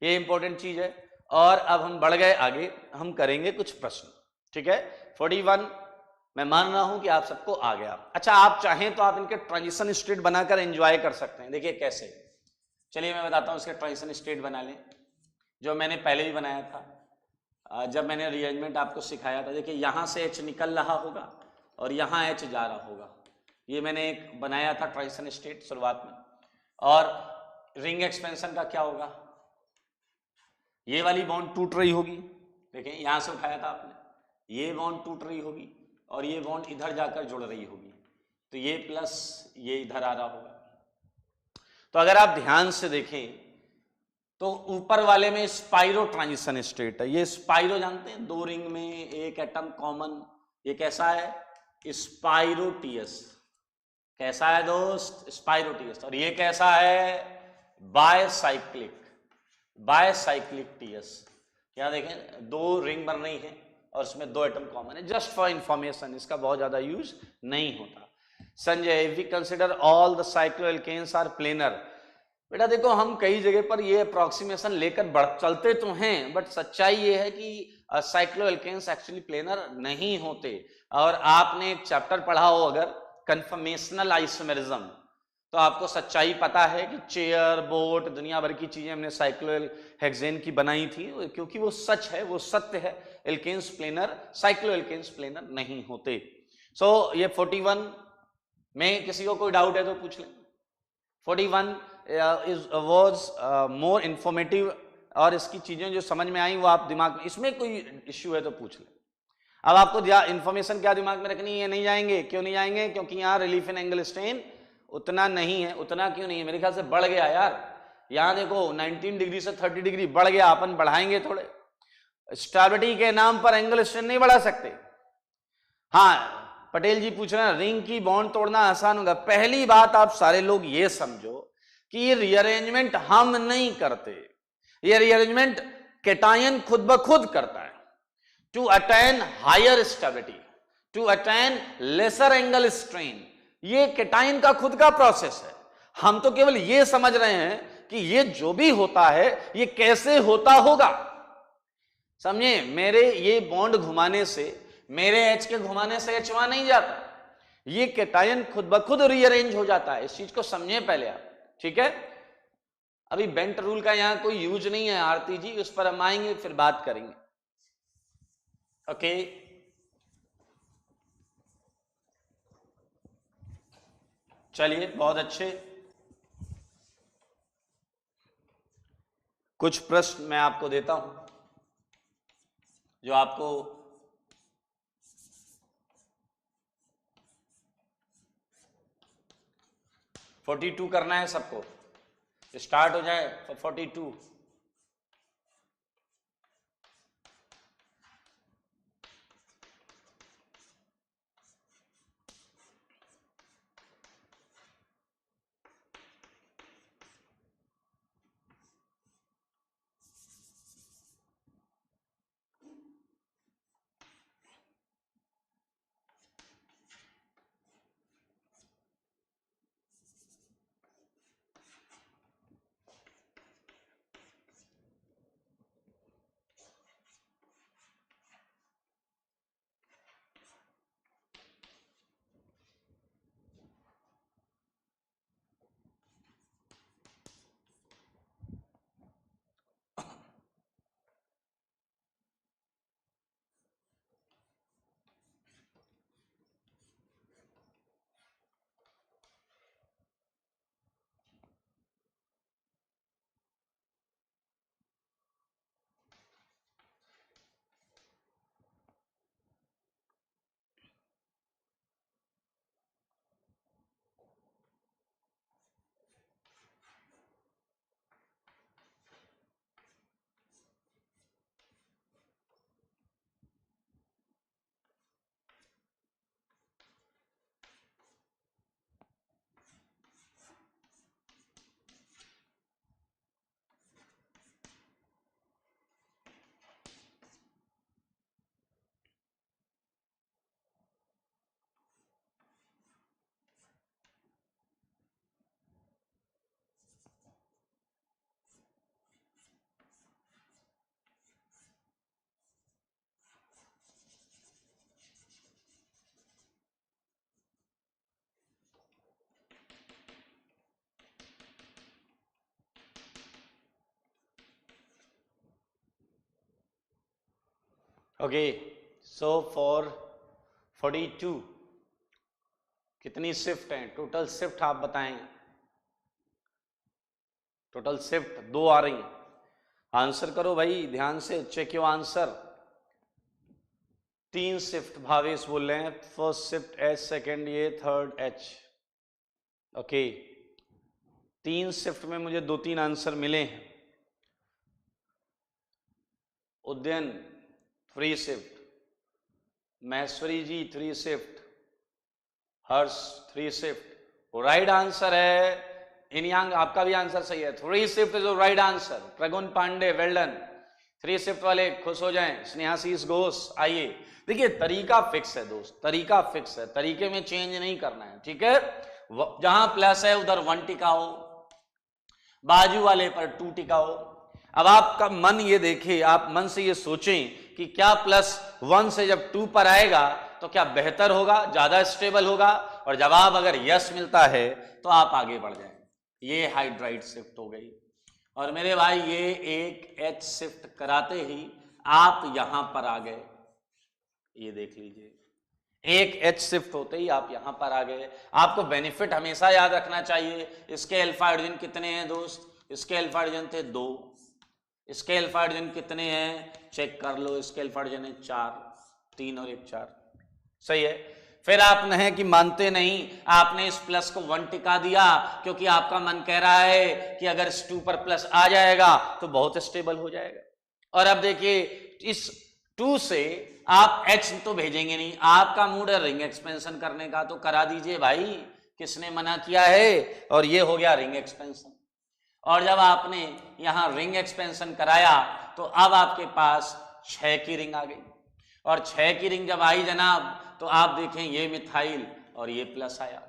ये इंपॉर्टेंट चीज है। और अब हम बढ़ गए आगे, हम करेंगे कुछ प्रश्न, ठीक है। 41 मैं मान रहा हूं कि आप सबको आ गया। अच्छा, आप चाहें तो आप इनके ट्रांजिशन स्टेट बनाकर एंजॉय कर सकते हैं। देखिए कैसे, चलिए मैं बताता हूं, इसके ट्रांजिशन स्टेट बना लें, जो मैंने पहले भी बनाया था जब मैंने रीअरेंजमेंट आपको सिखाया था। देखिए यहां से H निकल रहा होगा और यहां H जा रहा होगा, ये मैंने एक बनाया था ट्रांजिशन स्टेट शुरुआत में। और रिंग एक्सपेंशन का क्या होगा, ये वाली बॉन्ड टूट रही होगी, देखिए यहां से उठाया था आपने, ये बॉन्ड टूट रही होगी और ये बॉन्ड इधर जाकर जुड़ रही होगी, तो ये प्लस ये इधर आ रहा होगा। तो अगर आप ध्यान से देखें तो ऊपर वाले में स्पाइरो ट्रांजिशन स्टेट है, ये स्पाइरो जानते हैं, दो रिंग में एक एटम कॉमन, ये कैसा है स्पाइरोटियस, कैसा है दोस्त स्पाइरोटियस। और ये कैसा है बायसाइक्लिक, बायसाइक्लिक टीएस। क्या देखें दो रिंग बन रही है और उसमें दो एटम कॉमन है, जस्ट फॉर इंफॉर्मेशन, इसका बहुत ज्यादा यूज नहीं होता। Sanjay, if we consider all the cycloalkanes are planar, बेटा देखो हम कई जगह पर ये अप्रोक्सीमेशन लेकर बढ़ चलते तो हैं, बट सच्चाई ये है कि साइक्लोएल्केन्स एक्चुअली प्लेनर नहीं होते। और आपने एक चैप्टर पढ़ा हो अगर कन्फर्मेशनल आइसोमेरिज्म, तो आपको सच्चाई पता है कि चेयर बोट दुनिया भर की चीजें हमने साइक्लोहेक्सेन की बनाई थी, क्योंकि वो सच है, वो सत्य है, एल्केन्स प्लेनर साइक्लोएल्केन्स प्लेनर नहीं होते। सो ये 41 में किसी को कोई डाउट है तो पूछ लें। 41 वॉज मोर इंफॉर्मेटिव, और इसकी चीजें जो समझ में आई वो आप दिमाग में, इसमें कोई इश्यू है तो पूछ लें। अब आपको इंफॉर्मेशन क्या दिमाग में रखनी है, नहीं जाएंगे, क्यों नहीं जाएंगे, क्योंकि यहाँ रिलीफ इन एंगल स्ट्रेन उतना नहीं है। उतना क्यों नहीं है, मेरे ख्याल से बढ़ गया यार, यहाँ देखो 19 डिग्री से 30 डिग्री बढ़ गया, अपन बढ़ाएंगे थोड़े, स्टेबिलिटी के नाम पर एंगल स्ट्रेन नहीं बढ़ा सकते। हाँ पटेल जी पूछ रहे हैं रिंग की बॉन्ड तोड़ना आसान होगा। पहली बात आप सारे लोग ये समझो कि ये रीअरेंजमेंट हम नहीं करते, ये रीअरेंजमेंट कैटायन खुद ब खुद करता है to attain higher stability, to attain lesser angle strain. ये कैटायन का खुद का प्रोसेस है, हम तो केवल ये समझ रहे हैं कि ये जो भी होता है ये कैसे होता होगा। समझे, मेरे ये बॉन्ड घुमाने से, मेरे H के घुमाने से H वहां नहीं जाता, ये कैटायन खुद ब खुद रीअरेंज हो जाता है, इस चीज को समझे पहले आप, ठीक है। अभी बेंट रूल का यहां कोई यूज नहीं है आरती जी, उस पर हम आएंगे फिर बात करेंगे, ओके। चलिए बहुत अच्छे, कुछ प्रश्न मैं आपको देता हूं जो आपको तो 42 करना है सबको, स्टार्ट हो जाए 42। ओके, सो फॉर 42 कितनी शिफ्ट हैं? टोटल शिफ्ट आप बताएं। टोटल शिफ्ट 2 आ रही हैं। आंसर करो भाई ध्यान से, check your answer. 3 shift Bhavesh बोल रहे हैं। फर्स्ट शिफ्ट एच, सेकेंड ये, थर्ड एच। ओके, 3 शिफ्ट में मुझे 2-3 आंसर मिले हैं। Udyan 3 shift, Maheshwari ji 3 shift, Harsh 3 shift. Right answer है इनयांग, आपका भी आंसर सही है। 3 shift is right answer. Pragun Pandey well done. 3 shift वाले खुश हो जाएं। स्नेहाशीष घोष, आइए देखिए तरीका फिक्स है दोस्त, तरीका फिक्स है, तरीके में चेंज नहीं करना है, ठीक है। जहां प्लस है उधर 1 टिकाओ, बाजू वाले पर 2 टिकाओ। अब आपका मन ये देखे, आप मन से ये सोचें कि क्या +1 से जब 2 पर आएगा तो क्या बेहतर होगा, ज्यादा स्टेबल होगा, और जवाब अगर यस मिलता है तो आप आगे बढ़ जाएं। ये हाइड्राइड शिफ्ट हो गई। और मेरे भाई ये एक एच शिफ्ट कराते ही आप यहां पर आ गए। ये देख लीजिए, एक एच शिफ्ट होते ही आप यहां पर आ गए। आपको बेनिफिट हमेशा याद रखना चाहिए। इसके अल्फा हाइड्रोजन कितने हैं दोस्त? इसके अल्फा हाइड्रोजन थे 2। इसके अल्फा हाइड्रोजन कितने हैं? चेक कर लो। इसके अल्फा हाइड्रोजन है 4, 3 और 1 4। सही है। फिर आप नहीं कि मानते नहीं, आपने इस प्लस को 1 टिका दिया क्योंकि आपका मन कह रहा है कि अगर इस 2 पर प्लस आ जाएगा तो बहुत स्टेबल हो जाएगा। और अब देखिए इस 2 से आप H तो भेजेंगे नहीं, आपका मूड है रिंग एक्सपेंशन करने का, तो करा दीजिए भाई, किसने मना किया है। और ये हो गया रिंग एक्सपेंशन। और जब आपने यहां रिंग एक्सपेंशन कराया तो अब आपके पास 6 की रिंग आ गई। और 6 की रिंग जब आई जनाब तो आप देखें ये मिथाइल और ये प्लस आया।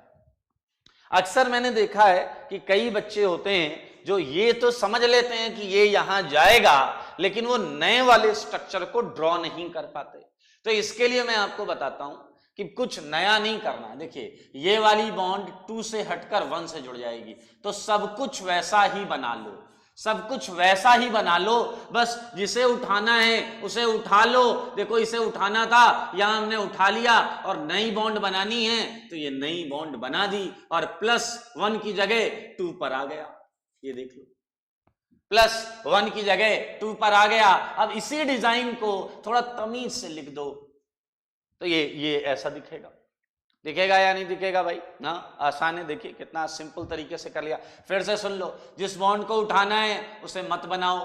अक्सर मैंने देखा है कि कई बच्चे होते हैं जो ये तो समझ लेते हैं कि ये यहां जाएगा, लेकिन वो नए वाले स्ट्रक्चर को ड्रॉ नहीं कर पाते। तो इसके लिए मैं आपको बताता हूं कि कुछ नया नहीं करना है। देखिए ये वाली बॉन्ड 2 से हटकर 1 से जुड़ जाएगी, तो सब कुछ वैसा ही बना लो, सब कुछ वैसा ही बना लो। बस जिसे उठाना है उसे उठा लो। देखो इसे उठाना था, यहां हमने उठा लिया, और नई बॉन्ड बनानी है तो ये नई बॉन्ड बना दी, और +1 की जगह 2 पर आ गया। ये देख लो, +1 की जगह 2 पर आ गया। अब इसी डिजाइन को थोड़ा तमीज से लिख दो तो ये ऐसा दिखेगा। दिखेगा या नहीं दिखेगा भाई? ना, आसान है। देखिए कितना सिंपल तरीके से कर लिया। फिर से सुन लो, जिस बॉन्ड को उठाना है उसे मत बनाओ,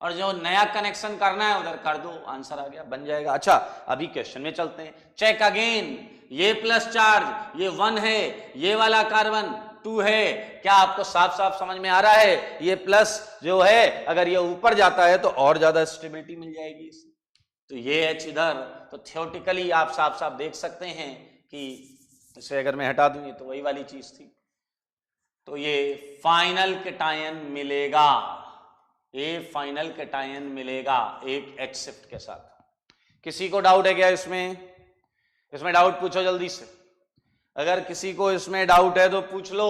और जो नया कनेक्शन करना है उधर कर दो, आंसर आ गया, बन जाएगा। अच्छा अभी क्वेश्चन में चलते हैं। चेक अगेन, ये प्लस चार्ज ये 1 है, ये वाला कार्बन 2 है। क्या आपको साफ साफ समझ में आ रहा है? ये प्लस जो है अगर ये ऊपर जाता है तो और ज्यादा स्टेबिलिटी मिल जाएगी इससे। तो ये एच इधर, तो थियोरेटिकली आप साफ साफ देख सकते हैं कि इसे अगर मैं हटा दूं ये तो वही वाली चीज थी। तो ये फाइनल कैटायन मिलेगा, ये फाइनल कैटायन मिलेगा एक एच शिफ्ट के साथ। किसी को डाउट है क्या इसमें? इसमें डाउट पूछो जल्दी से। अगर किसी को इसमें डाउट है तो पूछ लो,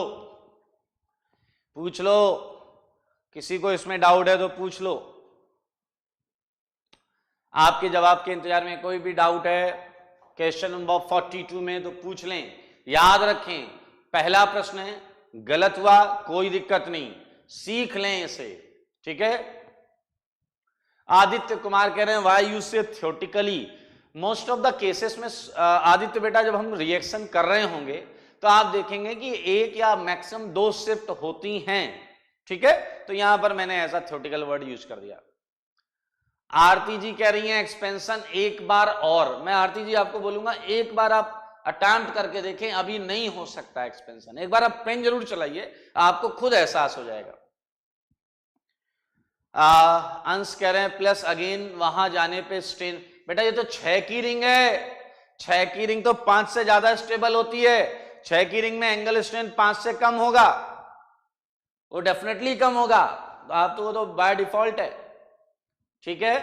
पूछ लो। किसी को इसमें डाउट है तो पूछ लो। आपके जवाब के इंतजार में। कोई भी डाउट है क्वेश्चन नंबर 42 में तो पूछ लें। याद रखें पहला प्रश्न है, गलत हुआ कोई दिक्कत नहीं, सीख लें इसे, ठीक है। आदित्य कुमार कह रहे हैं व्हाई यू से theoretically. Most of the cases में आदित्य बेटा जब हम रिएक्शन कर रहे होंगे तो आप देखेंगे कि 1 या मैक्सिमम 2 शिफ्ट होती हैं, ठीक है। तो यहां पर मैंने ऐसा थियोरेटिकल वर्ड यूज कर दिया। आरती जी कह रही हैं एक्सपेंशन एक बार और। मैं आरती जी आपको बोलूंगा एक बार आप अटेम्प्ट करके देखें, अभी नहीं हो सकता एक्सपेंशन। एक बार आप पेन जरूर चलाइए, आपको खुद एहसास हो जाएगा। अंश कह रहे हैं प्लस अगेन वहां जाने पे स्ट्रेन। बेटा ये तो 6 की रिंग है, 6 की रिंग तो 5 से ज्यादा स्टेबल होती है। 6 की रिंग में एंगल स्ट्रेंथ 5 से कम होगा, वो डेफिनेटली कम होगा। आप तो वो तो बाय डिफॉल्ट है, ठीक है।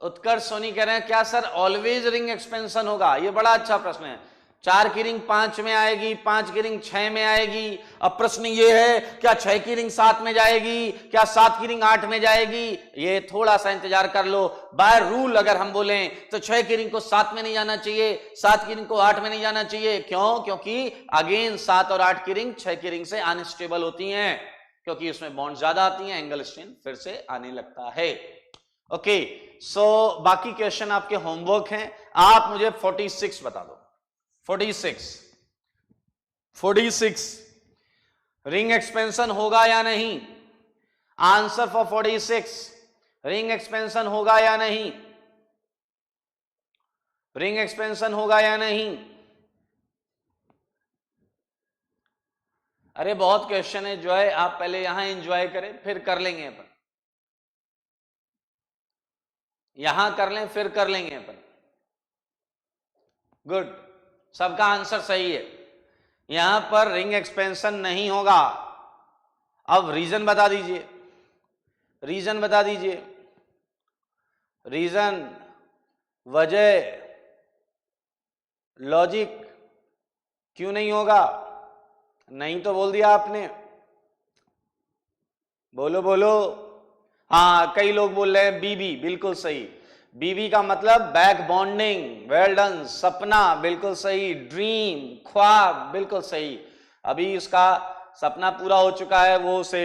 उत्कर्ष सोनी कह रहे हैं क्या सर ऑलवेज रिंग एक्सपेंशन होगा? ये बड़ा अच्छा प्रश्न है। 4 की रिंग 5 में आएगी, 5 की रिंग 6 में आएगी। अब प्रश्न ये है क्या 6 की रिंग 7 में जाएगी, क्या 7 की रिंग 8 में जाएगी? ये थोड़ा सा इंतजार कर लो। बाय रूल अगर हम बोलें तो 6 की रिंग को 7 में नहीं जाना चाहिए, 7 की रिंग को 8 में नहीं जाना चाहिए। क्यों? क्योंकि अगेन 7 और 8 की रिंग 6 की रिंग से अनस्टेबल होती हैं, क्योंकि उसमें बॉन्ड ज्यादा आती हैं, एंगल स्ट्रेन फिर से आने लगता है। ओके, सो बाकी क्वेश्चन आपके होमवर्क हैं। आप मुझे 46 बता दो। 46 रिंग एक्सपेंशन होगा या नहीं? आंसर फॉर 46, रिंग एक्सपेंशन होगा या नहीं? रिंग एक्सपेंशन होगा या नहीं? अरे बहुत क्वेश्चन है जो है, आप पहले यहां एंजॉय करें फिर कर लेंगे अपन, यहां कर लें फिर कर लेंगे अपन। गुड, सबका आंसर सही है। यहां पर रिंग एक्सपेंशन नहीं होगा। अब रीजन बता दीजिए, रीजन बता दीजिए, रीजन, वजह, लॉजिक, क्यों नहीं होगा? नहीं तो बोल दिया आपने, बोलो बोलो। हाँ, कई लोग बोल रहे हैं बीबी, बिल्कुल सही। बीबी का मतलब बैक बॉन्डिंग, वेल डन। सपना, बिल्कुल सही। ड्रीम, ख्वाब, बिल्कुल सही। अभी उसका सपना पूरा हो चुका है, वो उसे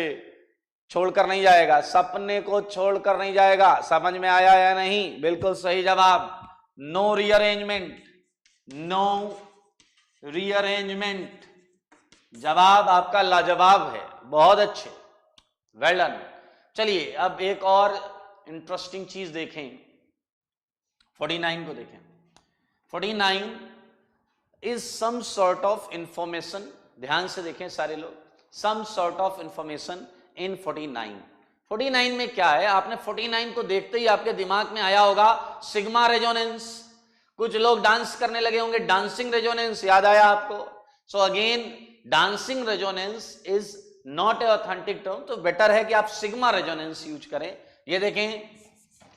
छोड़कर नहीं जाएगा, सपने को छोड़कर नहीं जाएगा। समझ में आया या नहीं? बिल्कुल सही जवाब। No rearrangement, no rearrangement. जवाब आपका लाजवाब है, बहुत अच्छे, वेल डन। चलिए अब एक और इंटरेस्टिंग चीज देखें, 49 को देखें। 49 is some sort of information, ध्यान से देखें सारे लोग, some sort of information in 49। 49 में क्या है? आपने 49 को देखते ही आपके दिमाग में आया होगा सिग्मा रेजोनेंस। कुछ लोग डांस करने लगे होंगे, डांसिंग रेजोनेंस याद आया आपको? So again dancing resonance is not a authentic term, तो बेटर है कि आप सिग्मा रेजोनेंस यूज करें। ये देखें,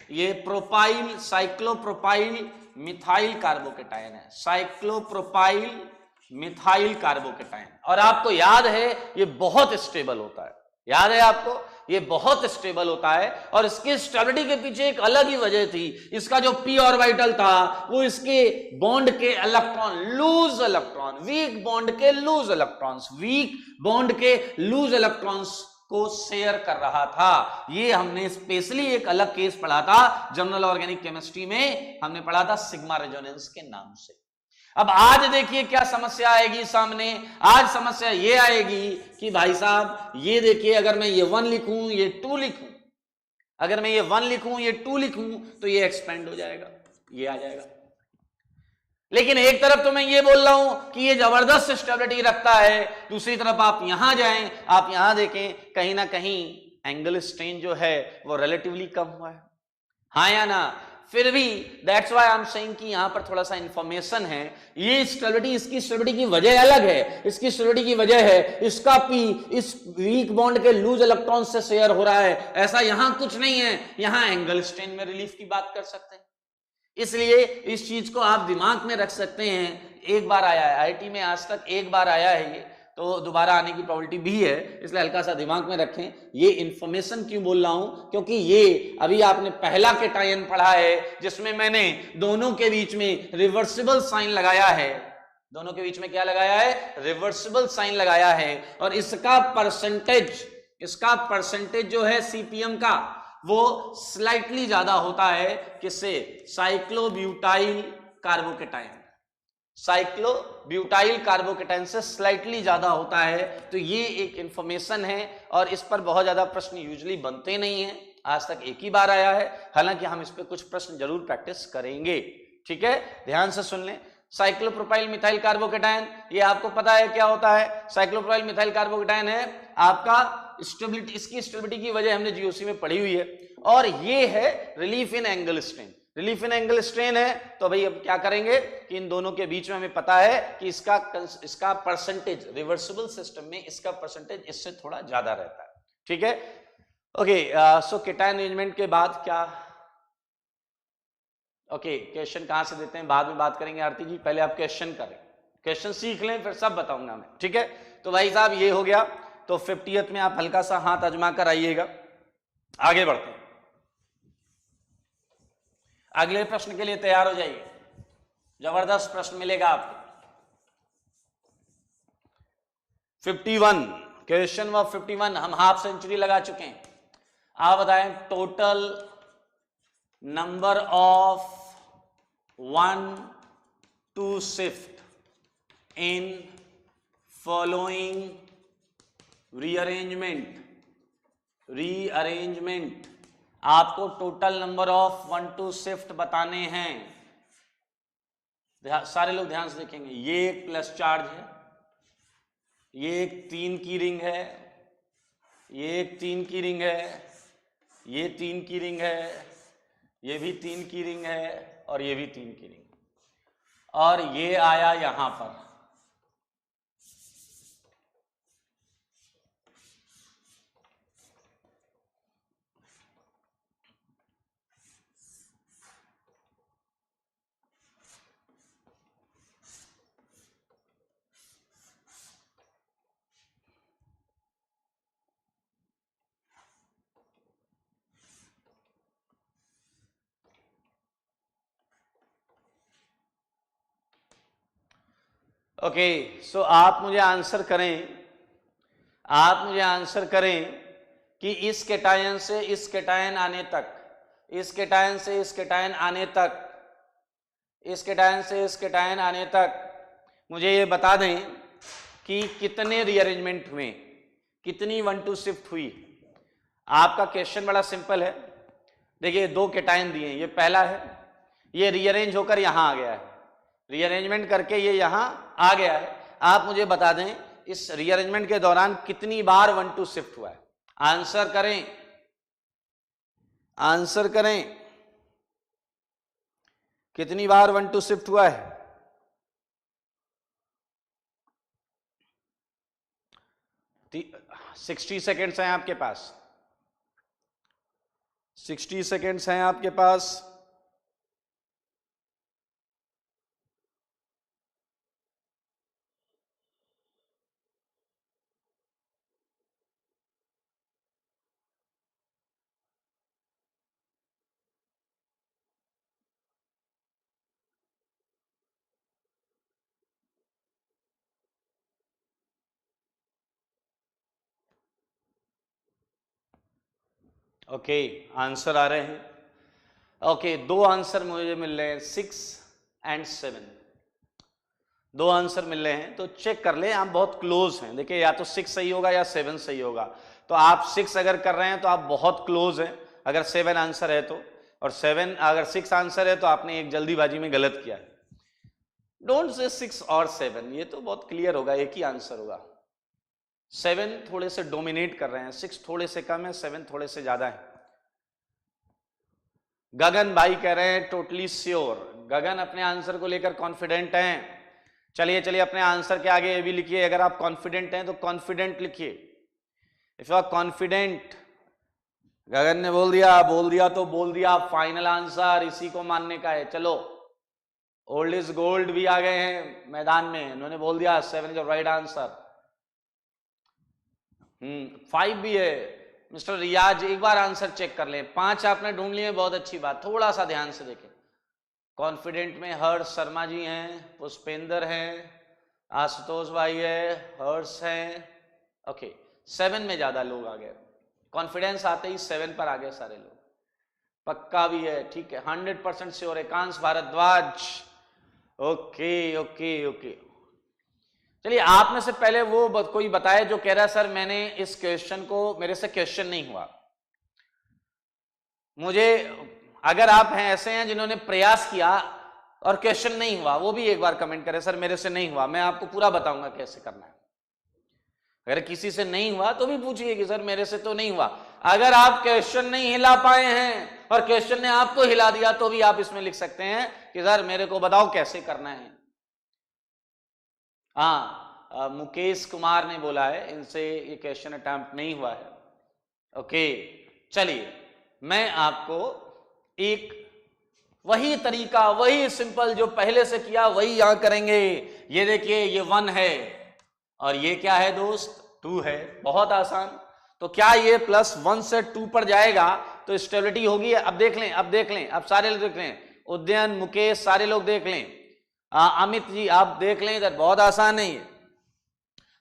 ये प्रोपाइल, साइक्लोप्रोपाइल मिथाइल कार्बोकेटाइन है, साइक्लोप्रोपाइल मिथाइल कार्बोकेटाइन। और आपको याद है ये बहुत स्टेबल होता है, याद है आपको? ये बहुत स्टेबल होता है और इसकी स्टेबिलिटी के पीछे एक अलग ही वजह थी। इसका जो पी ऑर्बिटल था वो इसके बॉन्ड के electron, loose electron, weak bond के लूज इलेक्ट्रॉन्स, वीक बॉन्ड के लूज इलेक्ट्रॉन्स को शेयर कर रहा था। ये हमने स्पेशली एक अलग केस पढ़ा था जनरल ऑर्गेनिक केमिस्ट्री में, हमने पढ़ा था सिग्मा रेजोनेंस के नाम से। अब आज देखिए क्या समस्या आएगी सामने। आज समस्या ये आएगी कि भाई साहब ये देखिए, अगर मैं ये 1 लिखूं, ये 2 लिखूं, अगर मैं ये 1 लिखूं, ये 2 लिखूं, तो ये एक्सपेंड हो जाएगा, ये आ जाएगा। लेकिन एक तरफ तो मैं ये बोल रहा हूं कि ये जबरदस्त स्टेबिलिटी रखता है, दूसरी तरफ आप यहां जाएं, आप यहां देखें, कहीं ना कहीं एंगल स्ट्रेन जो है वो रिलेटिवली कम हुआ है, हाँ या ना? फिर भी that's why I am saying कि यहां पर थोड़ा सा इंफॉर्मेशन है। ये स्टेबिलिटी, इसकी स्टेबिलिटी की वजह अलग है। इसकी स्टेबिलिटी की वजह है इसका पी इस वीक बॉन्ड के लूज इलेक्ट्रॉन से शेयर हो रहा है, ऐसा यहां कुछ नहीं है। यहां एंगल स्ट्रेन में रिलीफ की बात कर सकते हैं, इसलिए इस चीज को आप दिमाग में रख सकते हैं। एक बार आया है आईआईटी में, आज तक एक बार आया है ये, तो दोबारा आने की प्रोबेबिलिटी भी है, इसलिए हल्का सा दिमाग में रखें। ये इंफॉर्मेशन क्यों बोल रहा हूं? क्योंकि ये अभी आपने पहला केटायन पढ़ा है जिसमें मैंने दोनों के बीच में रिवर्सिबल साइन लगाया है, दोनों के बीच में क्या लगाया है? रिवर्सिबल साइन लगाया है। और इसका परसेंटेज जो है सीपीएम का, वो स्लाइटली ज्यादा होता है किससे? साइक्लोब्यूटाइल कार्बोकेटाइन, साइक्लोब्यूटाइल कार्बोकेटाइन से स्लाइटली ज्यादा होता है। तो ये एक इंफॉर्मेशन है और इस पर बहुत ज्यादा प्रश्न यूजुअली बनते नहीं हैं, आज तक एक ही बार आया है, हालांकि हम इस पे कुछ प्रश्न जरूर प्रैक्टिस करेंगे। ठीक है, ध्यान से सुन लें। साइक्लोप्रोपाइल मिथाइल कार्बोकेटाइन, ये आपको पता है क्या होता है? साइक्लोप्रोपाइल मिथाइल कार्बोकेटाइन है आपका स्टेबिलिटी, इसकी स्टेबिलिटी की वजह हमने जीओसी में पढ़ी हुई है, और ये है relief in angle strain. Relief in angle strain है तो भाई अब क्या करेंगे कि इन दोनों के बीच में हमें पता है कि इसका परसेंटेज, रिवर्सिबल सिस्टम में इसका परसेंटेज इससे थोड़ा ज्यादा रहता है। ठीक है, ओके। सो केटायन अरेंजमेंट के बाद क्या, ओके, क्वेश्चन कहां से देते हैं बाद में बात करेंगे आरती जी, पहले आप क्वेश्चन करें। क्वेश्चन सीख लें फिर सब बताऊंगा मैं, ठीक है। तो भाई साहब ये हो गया, तो 50th में आप हल्का सा हाथ आजमा कर आइएगा। आगे बढ़ते हैं, अगले प्रश्न के लिए तैयार हो जाइए, जबरदस्त प्रश्न मिलेगा आपको। 51 क्वेश्चन नंबर 51, हम हाफ सेंचुरी लगा चुके हैं। आप बताएं total number of 1 to shift in following rearrangement आपको total number of 1 to shift बताने हैं। सारे लोग ध्यान से देखेंगे, ये एक प्लस चार्ज है, ये एक 3 की रिंग है, ये एक 3 की रिंग है, ये 3 की रिंग है, ये भी 3 की रिंग है, और ये भी 3 की रिंग, और ये आया यहां पर। ओके, सो आप मुझे आंसर करें कि इस कैटायन से इस कैटायन आने तक, इस कैटायन से इस कैटायन आने तक, इस कैटायन से इस कैटायन आने तक मुझे ये बता दें कि कितने रीअरेंजमेंट हुए, कितनी 1 to shift हुई। आपका क्वेश्चन बड़ा सिंपल है। देखिए 2 कैटायन दिए हैं, ये पहला है, ये रीअरेंज होकर यहां आ गया है, रीअरेंजमेंट करके ये यहां आ गया है। आप मुझे बता दें इस रीअरेंजमेंट के दौरान कितनी बार 1 to shift हुआ है। आंसर करें कितनी बार 1 to shift हुआ है। ती 60 सेकेंड्स हैं आपके पास, 60 सेकेंड्स हैं आपके पास। ओके, आंसर आ रहे हैं। ओके, 2 आंसर मुझे मिल रहे हैं, 6 and 7, 2 आंसर मिल रहे हैं। तो चेक कर ले, आप बहुत क्लोज हैं। देखिए या तो 6 सही होगा या 7 सही होगा। तो आप 6 अगर कर रहे हैं तो आप बहुत क्लोज हैं, अगर 7 आंसर है तो, और 7 अगर 6 आंसर है तो आपने एक जल्दीबाजी में गलत किया है। डोंट से 6 और 7, ये तो बहुत क्लियर होगा, एक ही आंसर होगा। 7 थोड़े से डोमिनेट कर रहे हैं, 6 थोड़े से कम है, 7 थोड़े से ज्यादा है। गगन भाई कह रहे हैं टोटली श्योर। गगन अपने आंसर को लेकर कॉन्फिडेंट हैं। चलिए अपने आंसर के आगे ये भी लिखिए, अगर आप कॉन्फिडेंट हैं तो कॉन्फिडेंट लिखिए। इफ यू आर कॉन्फिडेंट, गगन ने बोल दिया तो बोल दिया, फाइनल आंसर इसी को मानने का है। चलो, ओल्ड इज गोल्ड भी आ गए हैं मैदान में, उन्होंने बोल दिया 7 इज राइट आंसर। 5 भी है। मिस्टर रियाज एक बार आंसर चेक कर लें। 5 आपने ढूंढ लिए, बहुत अच्छी बात, थोड़ा सा ध्यान से देखें। कॉन्फिडेंट में हर्ष शर्मा जी हैं, पुष्पेंद्र हैं, आशुतोष भाई है, हर्ष हैं। ओके, 7 में ज्यादा लोग आ गए, कॉन्फिडेंस आते ही 7 पर आ गए सारे लोग। पक्का भी है, ठीक है, 100% श्योर है। कांस भारद्वाज, ओके। चलिए, आप में से पहले वो कोई बताए जो कह रहा है सर मैंने इस क्वेश्चन को, मेरे से क्वेश्चन नहीं हुआ। मुझे, अगर आप हैं ऐसे हैं जिन्होंने प्रयास किया और क्वेश्चन नहीं हुआ, वो भी एक बार कमेंट करें सर मेरे से नहीं हुआ, मैं आपको पूरा बताऊंगा कैसे करना है। अगर किसी से नहीं हुआ तो भी पूछिए कि सर मेरे से तो नहीं हुआ। अगर आप क्वेश्चन नहीं हिला पाए हैं और क्वेश्चन ने आपको हिला दिया तो भी आप इसमें लिख सकते हैं कि सर मेरे को बताओ कैसे करना है। हाँ, मुकेश कुमार ने बोला है इनसे ये क्वेश्चन अटेम्प्ट नहीं हुआ है। ओके, चलिए मैं आपको एक वही तरीका, वही सिंपल जो पहले से किया वही यहां करेंगे। ये देखिए ये 1 है और ये क्या है दोस्त 2 है, बहुत आसान। तो क्या ये +1 से 2 पर जाएगा तो स्टेबिलिटी होगी। अब देख लें, अब देख लें, अब सारे लोग देख लें, उदयन, मुकेश, सारे लोग देख लें, अमित जी आप देख लें, इधर बहुत आसान है।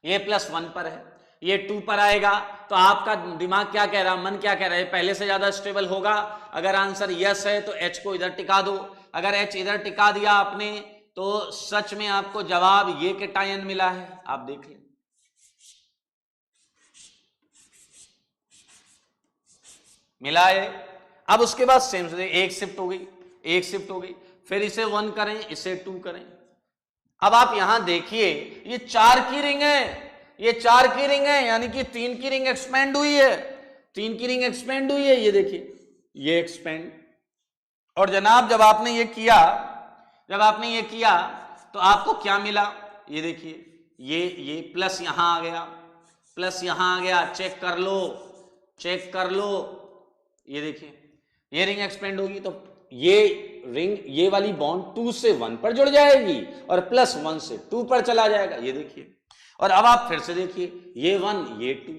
ये +1 पर है, ये 2 पर आएगा तो आपका दिमाग क्या कह रहा है, मन क्या कह रहा है, पहले से ज्यादा स्टेबल होगा। अगर आंसर यस है तो H को इधर टिका दो। अगर H इधर टिका दिया आपने तो सच में आपको जवाब ये केटायन मिला है। आप देख लें, मिला है। अब उसके बाद सेम से एक शिफ्ट हो गई, एक शिफ्ट हो गई, फिर इसे 1 करें, इसे 2 करें। अब आप यहां देखिए ये 4 की रिंग है, ये 4 की रिंग है, यानी कि 3 की रिंग एक्सपेंड हुई है, 3 की रिंग एक्सपेंड हुई है। ये देखिए ये एक्सपेंड, और जनाब जब आपने ये किया, जब आपने ये किया तो आपको क्या मिला, ये देखिए ये प्लस यहां आ गया, प्लस यहां आ गया, चेक कर लो, चेक कर लो। ये देखिए ये रिंग एक्सपेंड होगी तो ये रिंग, ये वाली बॉन्ड 2 से 1 पर जुड़ जाएगी और +1 से 2 पर चला जाएगा। ये देखिए, और अब आप फिर से देखिए ये 1 ये 2,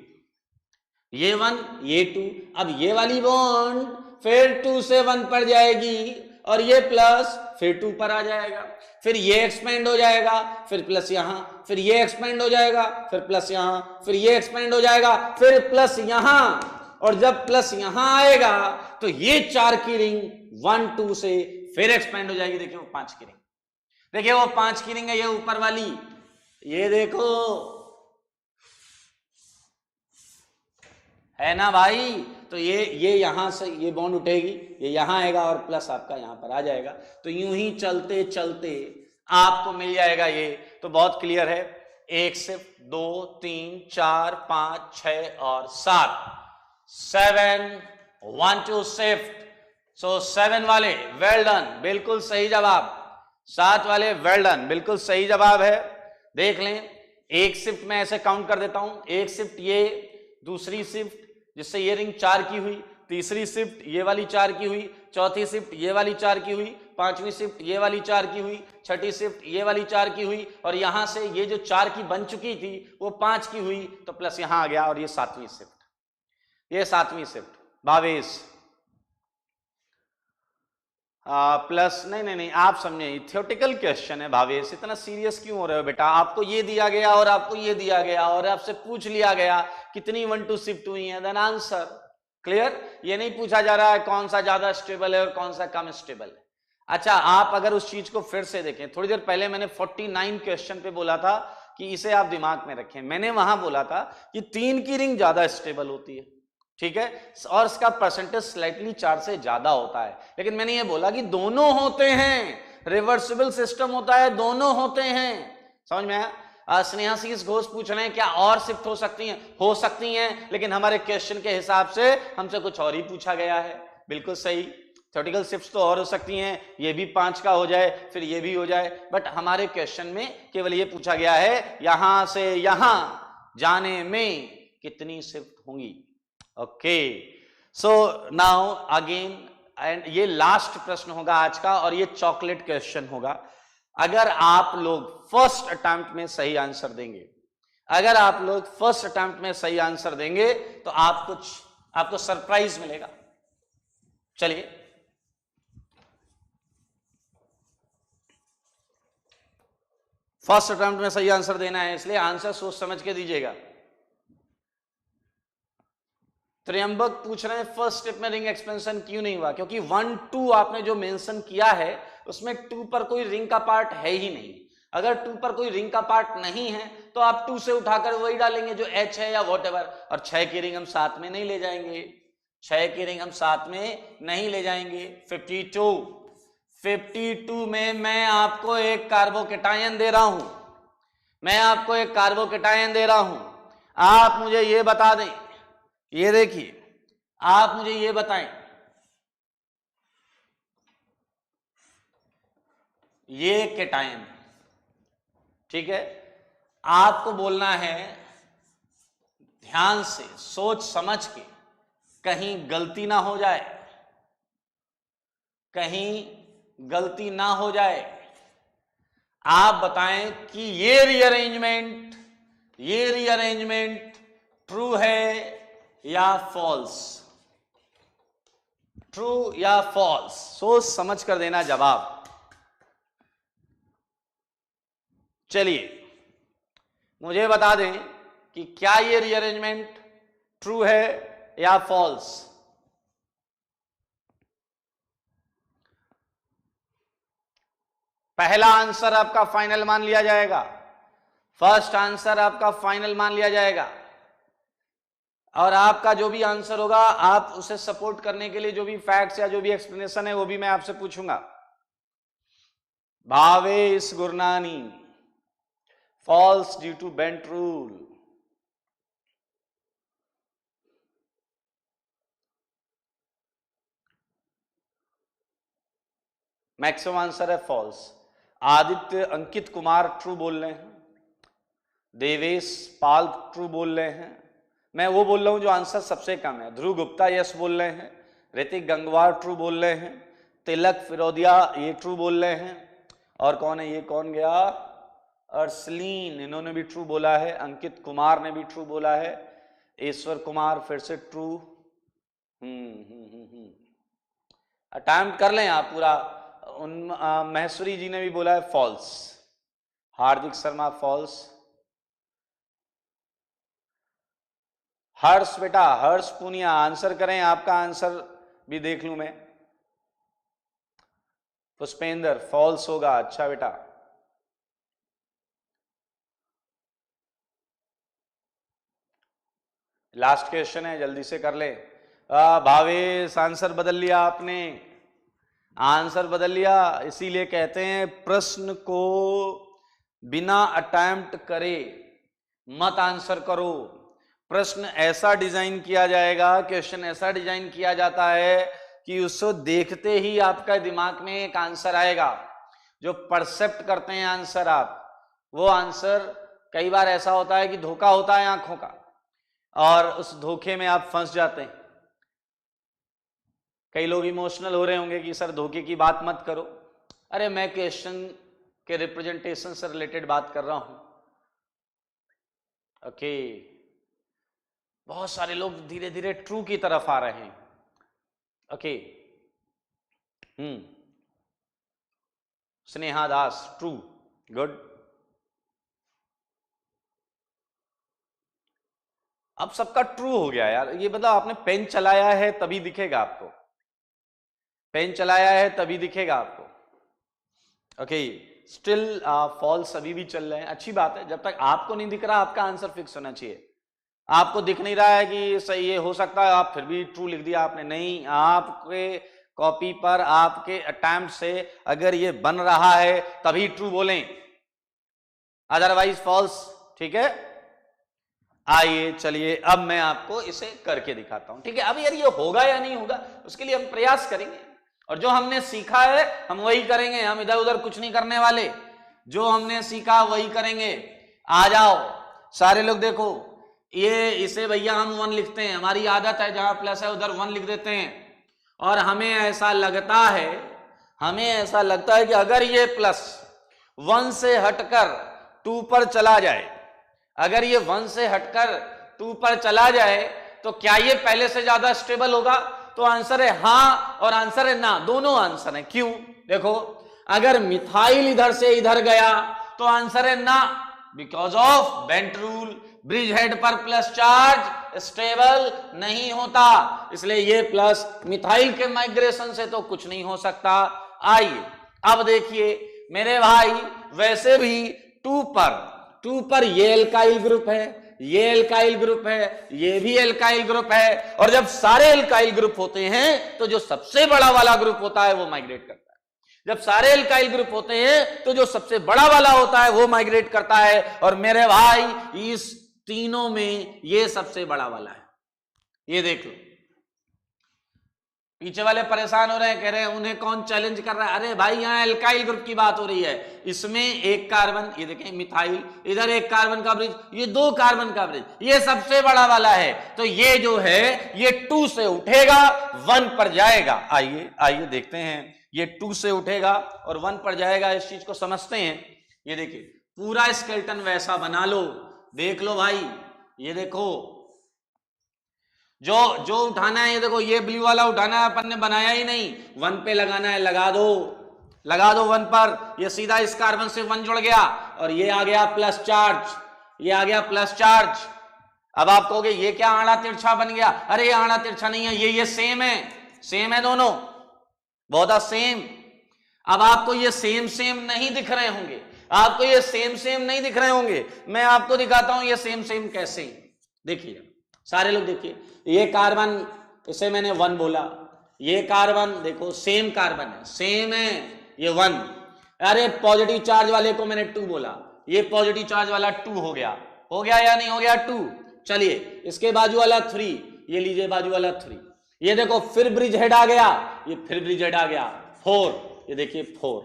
ये 1 ये 2, अब ये वाली बॉन्ड फिर 2 से 1 पर जाएगी और ये प्लस फिर 2 पर आ जाएगा, फिर ये एक्सपेंड हो जाएगा, फिर प्लस यहां, फिर ये एक्सपेंड हो जाएगा, फिर प्लस यहां, फिर ये एक्सपेंड हो जाएगा, फिर प्लस यहां, और जब प्लस यहां आएगा तो ये 4 की रिंग 1 2 से फिर एक्सपेंड हो जाएगी। देखिए वो 5 की रिंग, देखिए वो 5 की रिंग है, ये ऊपर वाली, ये देखो है ना भाई। तो ये यहां से ये बॉन्ड उठेगी, ये यहां आएगा और प्लस आपका यहां पर आ जाएगा। तो यूं ही चलते चलते आपको मिल जाएगा ये। तो बहुत क्लियर है, 1 शिफ्ट, 2 3 4 5 6 और 7, 7 1 2 शिफ्ट। सो 7 वाले वेल डन, बिल्कुल सही जवाब। 7 वाले वेल डन, बिल्कुल सही जवाब है। देख लें, 1 शिफ्ट में ऐसे काउंट कर देता हूं, 1 शिफ्ट ये, दूसरी शिफ्ट जिससे ये रिंग 4 की हुई, तीसरी शिफ्ट ये वाली 4 की हुई, चौथी शिफ्ट ये वाली 4 की हुई, पांचवी शिफ्ट ये वाली 4 की हुई, छठी शिफ्ट ये वाली 4 की हुई, और यहां से ये जो 4 की बन चुकी थी वो 5 की हुई, तो प्लस यहां आ गया और ये 7वीं शिफ्ट, ये 7वीं शिफ्ट। भावेश प्लस नहीं, आप समझे, थ्योरेटिकल क्वेश्चन है भावेश, इतना सीरियस क्यों हो रहे हो बेटा। आपको ये दिया गया और आपको ये दिया गया और आपसे पूछ लिया गया कितनी 1 2 शिफ्ट हुई है, देन आंसर। क्लियर, ये नहीं पूछा जा रहा है कौन सा ज्यादा स्टेबल है और कौन सा कम स्टेबल है। अच्छा, आप अगर उस चीज को फिर से देखें, थोड़ी देर पहले मैंने 49 क्वेश्चन पे बोला था कि इसे आप दिमाग में रखें। मैंने वहां बोला था कि 3 की रिंग ज्यादा स्टेबल होती है, ठीक है, और इसका परसेंटेज स्लाइटली 4 से ज्यादा होता है। लेकिन मैंने ये बोला कि दोनों होते हैं, रिवर्सिबल सिस्टम होता है, दोनों होते हैं। समझ में आया। स्नेहाशीष घोष पूछ रहे हैं क्या और शिफ्ट हो सकती हैं? हो सकती हैं, लेकिन हमारे क्वेश्चन के हिसाब से हमसे कुछ और ही पूछा गया है। बिल्कुल सही, थ्योरेटिकल शिफ्ट तो और हो सकती हैं, ये भी 5 का हो जाए, फिर ये भी हो जाए, बट हमारे क्वेश्चन में केवल ये पूछा गया है यहां से यहां जाने में कितनी शिफ्ट होंगी। Okay, so now again, and ये लास्ट प्रश्न होगा आज का, और ये चॉकलेट क्वेश्चन होगा। अगर आप लोग फर्स्ट अटेम्प्ट में सही आंसर देंगे, अगर आप लोग फर्स्ट अटेम्प्ट में सही आंसर देंगे तो आपको सरप्राइज मिलेगा। चलिए, फर्स्ट अटेम्प्ट में सही आंसर देना है, इसलिए आंसर सोच समझ के दीजिएगा। त्र्यंबक पूछ रहे हैं फर्स्ट स्टेप में रिंग एक्सपेंशन क्यों नहीं हुआ? क्योंकि 1 2 आपने जो मेंशन किया है उसमें 2 पर कोई रिंग का पार्ट है ही नहीं। अगर 2 पर कोई रिंग का पार्ट नहीं है तो आप 2 से उठाकर वही डालेंगे जो H है या व्हाटएवर। और 6 की रिंग हम साथ में नहीं ले जाएंगे, 6 की रिंग हम साथ में नहीं ले जाएंगे। 52 में मैं आपको एक कार्बोकेटायन दे रहा हूं, मैं आपको एक कार्बोकेटायन दे रहा हूं। आप मुझे ये बता दें, ये देखिए, आप मुझे ये बताएं, ये केटायन, ठीक है, आपको बोलना है ध्यान से, सोच समझ के, कहीं गलती ना हो जाए, कहीं गलती ना हो जाए, आप बताएं कि ये रीअरेंजमेंट ट्रू है या फॉल्स, ट्रू या फॉल्स, सोच समझ कर देना जवाब। चलिए मुझे बता दें कि क्या ये रीअरेंजमेंट ट्रू है या फॉल्स। पहला आंसर आपका फाइनल मान लिया जाएगा, फर्स्ट आंसर आपका फाइनल मान लिया जाएगा, और आपका जो भी आंसर होगा आप उसे सपोर्ट करने के लिए जो भी फैक्ट्स या जो भी एक्सप्लेनेशन है वो भी मैं आपसे पूछूंगा। Bhavesh Gurnani, false due to bent rule. Maximum answer है फॉल्स। आदित्य अंकित कुमार ट्रू बोल रहे हैं, देवेश पाल ट्रू बोल रहे हैं, मैं वो बोल रहा हूं जो आंसर सबसे कम है। ध्रुव गुप्ता यस बोल रहे हैं, ऋतिक गंगवार ट्रू बोल रहे हैं, तिलक फिरोदिया ये ट्रू बोल रहे हैं, और कौन है ये, कौन गया, अर्सलीन, इन्होंने भी ट्रू बोला है, अंकित कुमार ने भी ट्रू बोला है, ईश्वर कुमार फिर से ट्रू। अटेम्प्ट कर लें आप पूरा। महेश्वरी जी ने भी बोला है फॉल्स, हार्दिक शर्मा फॉल्स, हर्ष बेटा, हर्ष पुनिया आंसर करें, आपका आंसर भी देख लूं मैं। पुष्पेंद्र फॉल्स होगा, अच्छा बेटा। लास्ट क्वेश्चन है, जल्दी से कर ले। भावेश आंसर बदल लिया आपने, आंसर बदल लिया, इसीलिए कहते हैं प्रश्न को बिना अटेम्प्ट करे मत आंसर करो। प्रश्न ऐसा डिजाइन किया जाएगा, क्वेश्चन ऐसा डिजाइन किया जाता है कि उसको देखते ही आपका दिमाग में एक आंसर आएगा। जो परसेप्ट करते हैं आंसर आप, वो आंसर कई बार ऐसा होता है कि धोखा होता है आंखों का, और उस धोखे में आप फंस जाते हैं। कई लोग इमोशनल हो रहे होंगे कि सर धोखे की बात मत करो। अरे मैं क्वेश्चन के रिप्रेजेंटेशन से रिलेटेड बात कर रहा हूं। ओके, बहुत सारे लोग धीरे धीरे ट्रू की तरफ आ रहे हैं। ओके, स्नेहा दास ट्रू, गुड। अब सबका ट्रू हो गया यार, ये मतलब आपने पेन चलाया है तभी दिखेगा आपको, पेन चलाया है तभी दिखेगा आपको। ओके, स्टिल फॉल्स अभी भी चल रहे हैं, अच्छी बात है। जब तक आपको नहीं दिख रहा आपका आंसर फिक्स होना चाहिए। आपको दिख नहीं रहा है कि सही ये हो सकता है, आप फिर भी ट्रू लिख दिया आपने, नहीं, आपके कॉपी पर आपके अटेम्प्ट से अगर ये बन रहा है तभी ट्रू बोलें, अदरवाइज फॉल्स। ठीक है, आइए चलिए अब मैं आपको इसे करके दिखाता हूं। ठीक है, अब यार ये होगा या नहीं होगा उसके लिए हम प्रयास करेंगे, और जो हमने सीखा है हम वही करेंगे, हम इधर उधर कुछ नहीं करने वाले, जो हमने सीखा वही करेंगे। आ जाओ सारे लोग, देखो ये इसे भैया हम 1 लिखते हैं, हमारी आदत है जहां प्लस है उधर 1 लिख देते हैं, और हमें ऐसा लगता है कि अगर ये प्लस 1 से हटकर 2 पर चला जाए, अगर ये 1 से हटकर 2 पर चला जाए तो क्या ये पहले से ज्यादा स्टेबल होगा? तो आंसर है हाँ और आंसर है ना, दोनों आंसर है। क्यों? देखो, अगर मिथाइल इधर से इधर गया तो आंसर है ना, because of bent rule, bridge head पर प्लस चार्ज स्टेबल नहीं होता, इसलिए ये प्लस मिथाइल के माइग्रेशन से तो कुछ नहीं हो सकता। आइए अब देखिए मेरे भाई, वैसे भी 2 पर ये एल्काइल ग्रुप है, ये एल्काइल ग्रुप है, ये भी एल्काइल ग्रुप है, और जब सारे एल्काइल ग्रुप होते हैं तो जो सबसे बड़ा वाला ग्रुप होता है वो माइग्रेट करता है। जब सारे एल्काइल ग्रुप होते हैं तो जो सबसे बड़ा वाला होता है वो माइग्रेट करता है, और मेरे भाई इस तीनों में ये सबसे बड़ा वाला है। ये देख लो, पीछे वाले परेशान हो रहे हैं, कह रहे हैं उन्हें कौन चैलेंज कर रहा है। अरे भाई यहाँ एल्काइल ग्रुप की बात हो रही है, इसमें एक कार्बन, ये देखें मिथाइल, इधर एक कार्बन का ब्रिज, ये 2 कार्बन का ब्रिज, ये सबसे बड़ा वाला है, तो ये जो है ये 2 से उठेगा 1 पर जाएगा। आइए देखते हैं ये 2 से उठेगा और 1 पर जाएगा। इस चीज को समझते हैं। ये देखिए पूरा स्केलेटन वैसा बना लो, देख लो भाई, ये देखो जो उठाना है, ये देखो ये ब्लू वाला उठाना है, अपन ने बनाया ही नहीं, 1 पे लगाना है, लगा दो 1 पर, ये सीधा इस कार्बन से 1 जुड़ गया और ये आ गया प्लस चार्ज, ये आ गया प्लस चार्ज। अब आप कहोगे ये क्या आड़ा तिरछा बन गया? अरे ये आड़ा तिरछा नहीं है, ये सेम है दोनों, बहुत सेम। अब आपको ये सेम नहीं दिख रहे होंगे, आपको ये सेम नहीं दिख रहे होंगे, मैं आपको दिखाता हूं ये सेम कैसे। देखिए सारे लोग देखिए, ये कार्बन, इसे मैंने 1 बोला, ये कार्बन देखो सेम कार्बन है, सेम है, ये 1। अरे पॉजिटिव चार्ज वाले को मैंने 2 बोला, ये पॉजिटिव चार्ज वाला 2 हो गया या नहीं हो गया 2। चलिए इसके बाजू वाला 3, ये लीजिए बाजू वाला 3, ये देखो फिर ब्रिज हेड आ गया, ये फिर ब्रिज हेड आ गया 4, ये देखिए 4,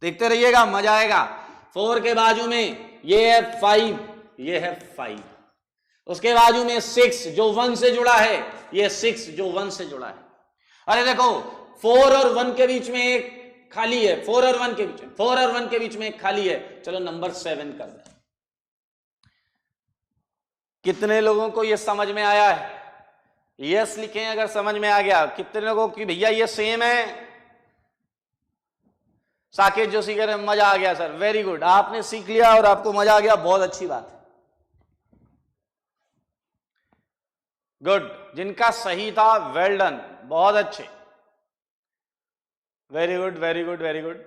देखते रहिएगा मजा आएगा। 4 के बाजू में ये है 5, ये है 5, उसके बाजू में 6 जो 1 से जुड़ा है, ये 6 जो 1 से जुड़ा है। अरे देखो 4 और 1 के बीच में एक खाली है, 4 और 1 के बीच में एक खाली है। चलो नंबर 7 कर दें। कितने लोगों को ये समझ में आया है? यस लिखें अगर समझ में आ गया। कितने लोगों की भैया ये सेम है? साकेत जोशी कह रहे हैं मजा आ गया सर, वेरी गुड, आपने सीख लिया और आपको मजा आ गया, बहुत अच्छी बात है, गुड। जिनका सही था वेल डन, बहुत अच्छे, वेरी गुड।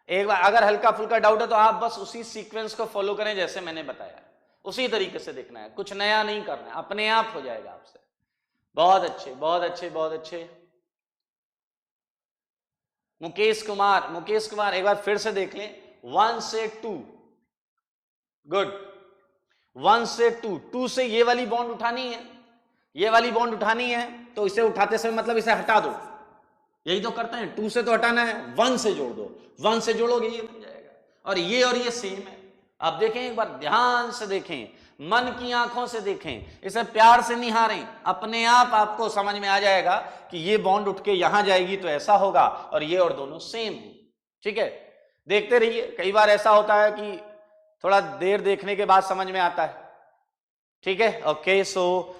एक बार अगर हल्का फुल्का डाउट है तो आप बस उसी सीक्वेंस को फॉलो करें जैसे मैंने बताया, उसी तरीके से देखना है, कुछ नया नहीं करना है, अपने आप हो जाएगा आपसे। बहुत अच्छे। मुकेश कुमार एक बार फिर से देख लें, 1 से 2, गुड, 1 से 2 से ये वाली बॉन्ड उठानी है, तो इसे उठाते समय मतलब इसे हटा दो, यही तो करते हैं, 2 से तो हटाना है, 1 से जोड़ दो, 1 से जोड़ोगे ये बन जाएगा, और ये सेम है। आप देखें, एक बार ध्यान से देखें, मन की आंखों से देखें, इसे प्यार से निहारें, अपने आप आपको समझ में आ जाएगा कि ये बॉन्ड उठ के यहां जाएगी तो ऐसा होगा, और ये और दोनों सेम है। ठीक है, देखते रहिए, कई बार ऐसा होता है कि थोड़ा देर देखने के बाद समझ में आता है। ठीक है, ओके, सो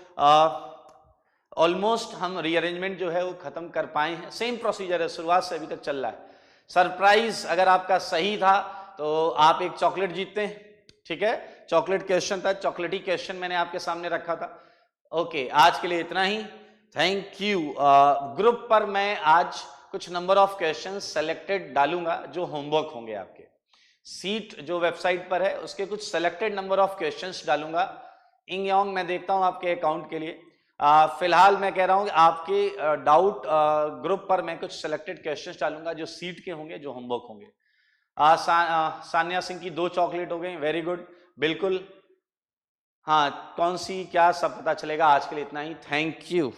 ऑलमोस्ट हम रीअरेंजमेंट जो है वो खत्म कर पाए हैं। सेम प्रोसीजर है, शुरुआत से अभी तक चल रहा है। सरप्राइज अगर आपका सही था तो आप एक चॉकलेट जीतते हैं। ठीक है, चॉकलेट क्वेश्चन था, चॉकलेटी क्वेश्चन मैंने आपके सामने रखा था। ओके, आज के लिए इतना ही, थैंक यू। ग्रुप पर मैं आज कुछ नंबर ऑफ क्वेश्चन सेलेक्टेड डालूंगा जो होमवर्क होंगे आपके। सीट जो वेबसाइट पर है उसके कुछ सेलेक्टेड नंबर ऑफ क्वेश्चंस डालूंगा। इंग योंग मैं देखता हूं आपके अकाउंट के लिए। फिलहाल मैं कह रहा हूं कि आपके डाउट ग्रुप पर मैं कुछ सेलेक्टेड क्वेश्चंस डालूंगा जो सीट के होंगे, जो होमवर्क होंगे। सान्या सिंह की 2 चॉकलेट हो गई, वेरी गुड, बिल्कुल, हाँ, कौन सी क्या सब पता चलेगा। आज के लिए इतना ही, थैंक यू।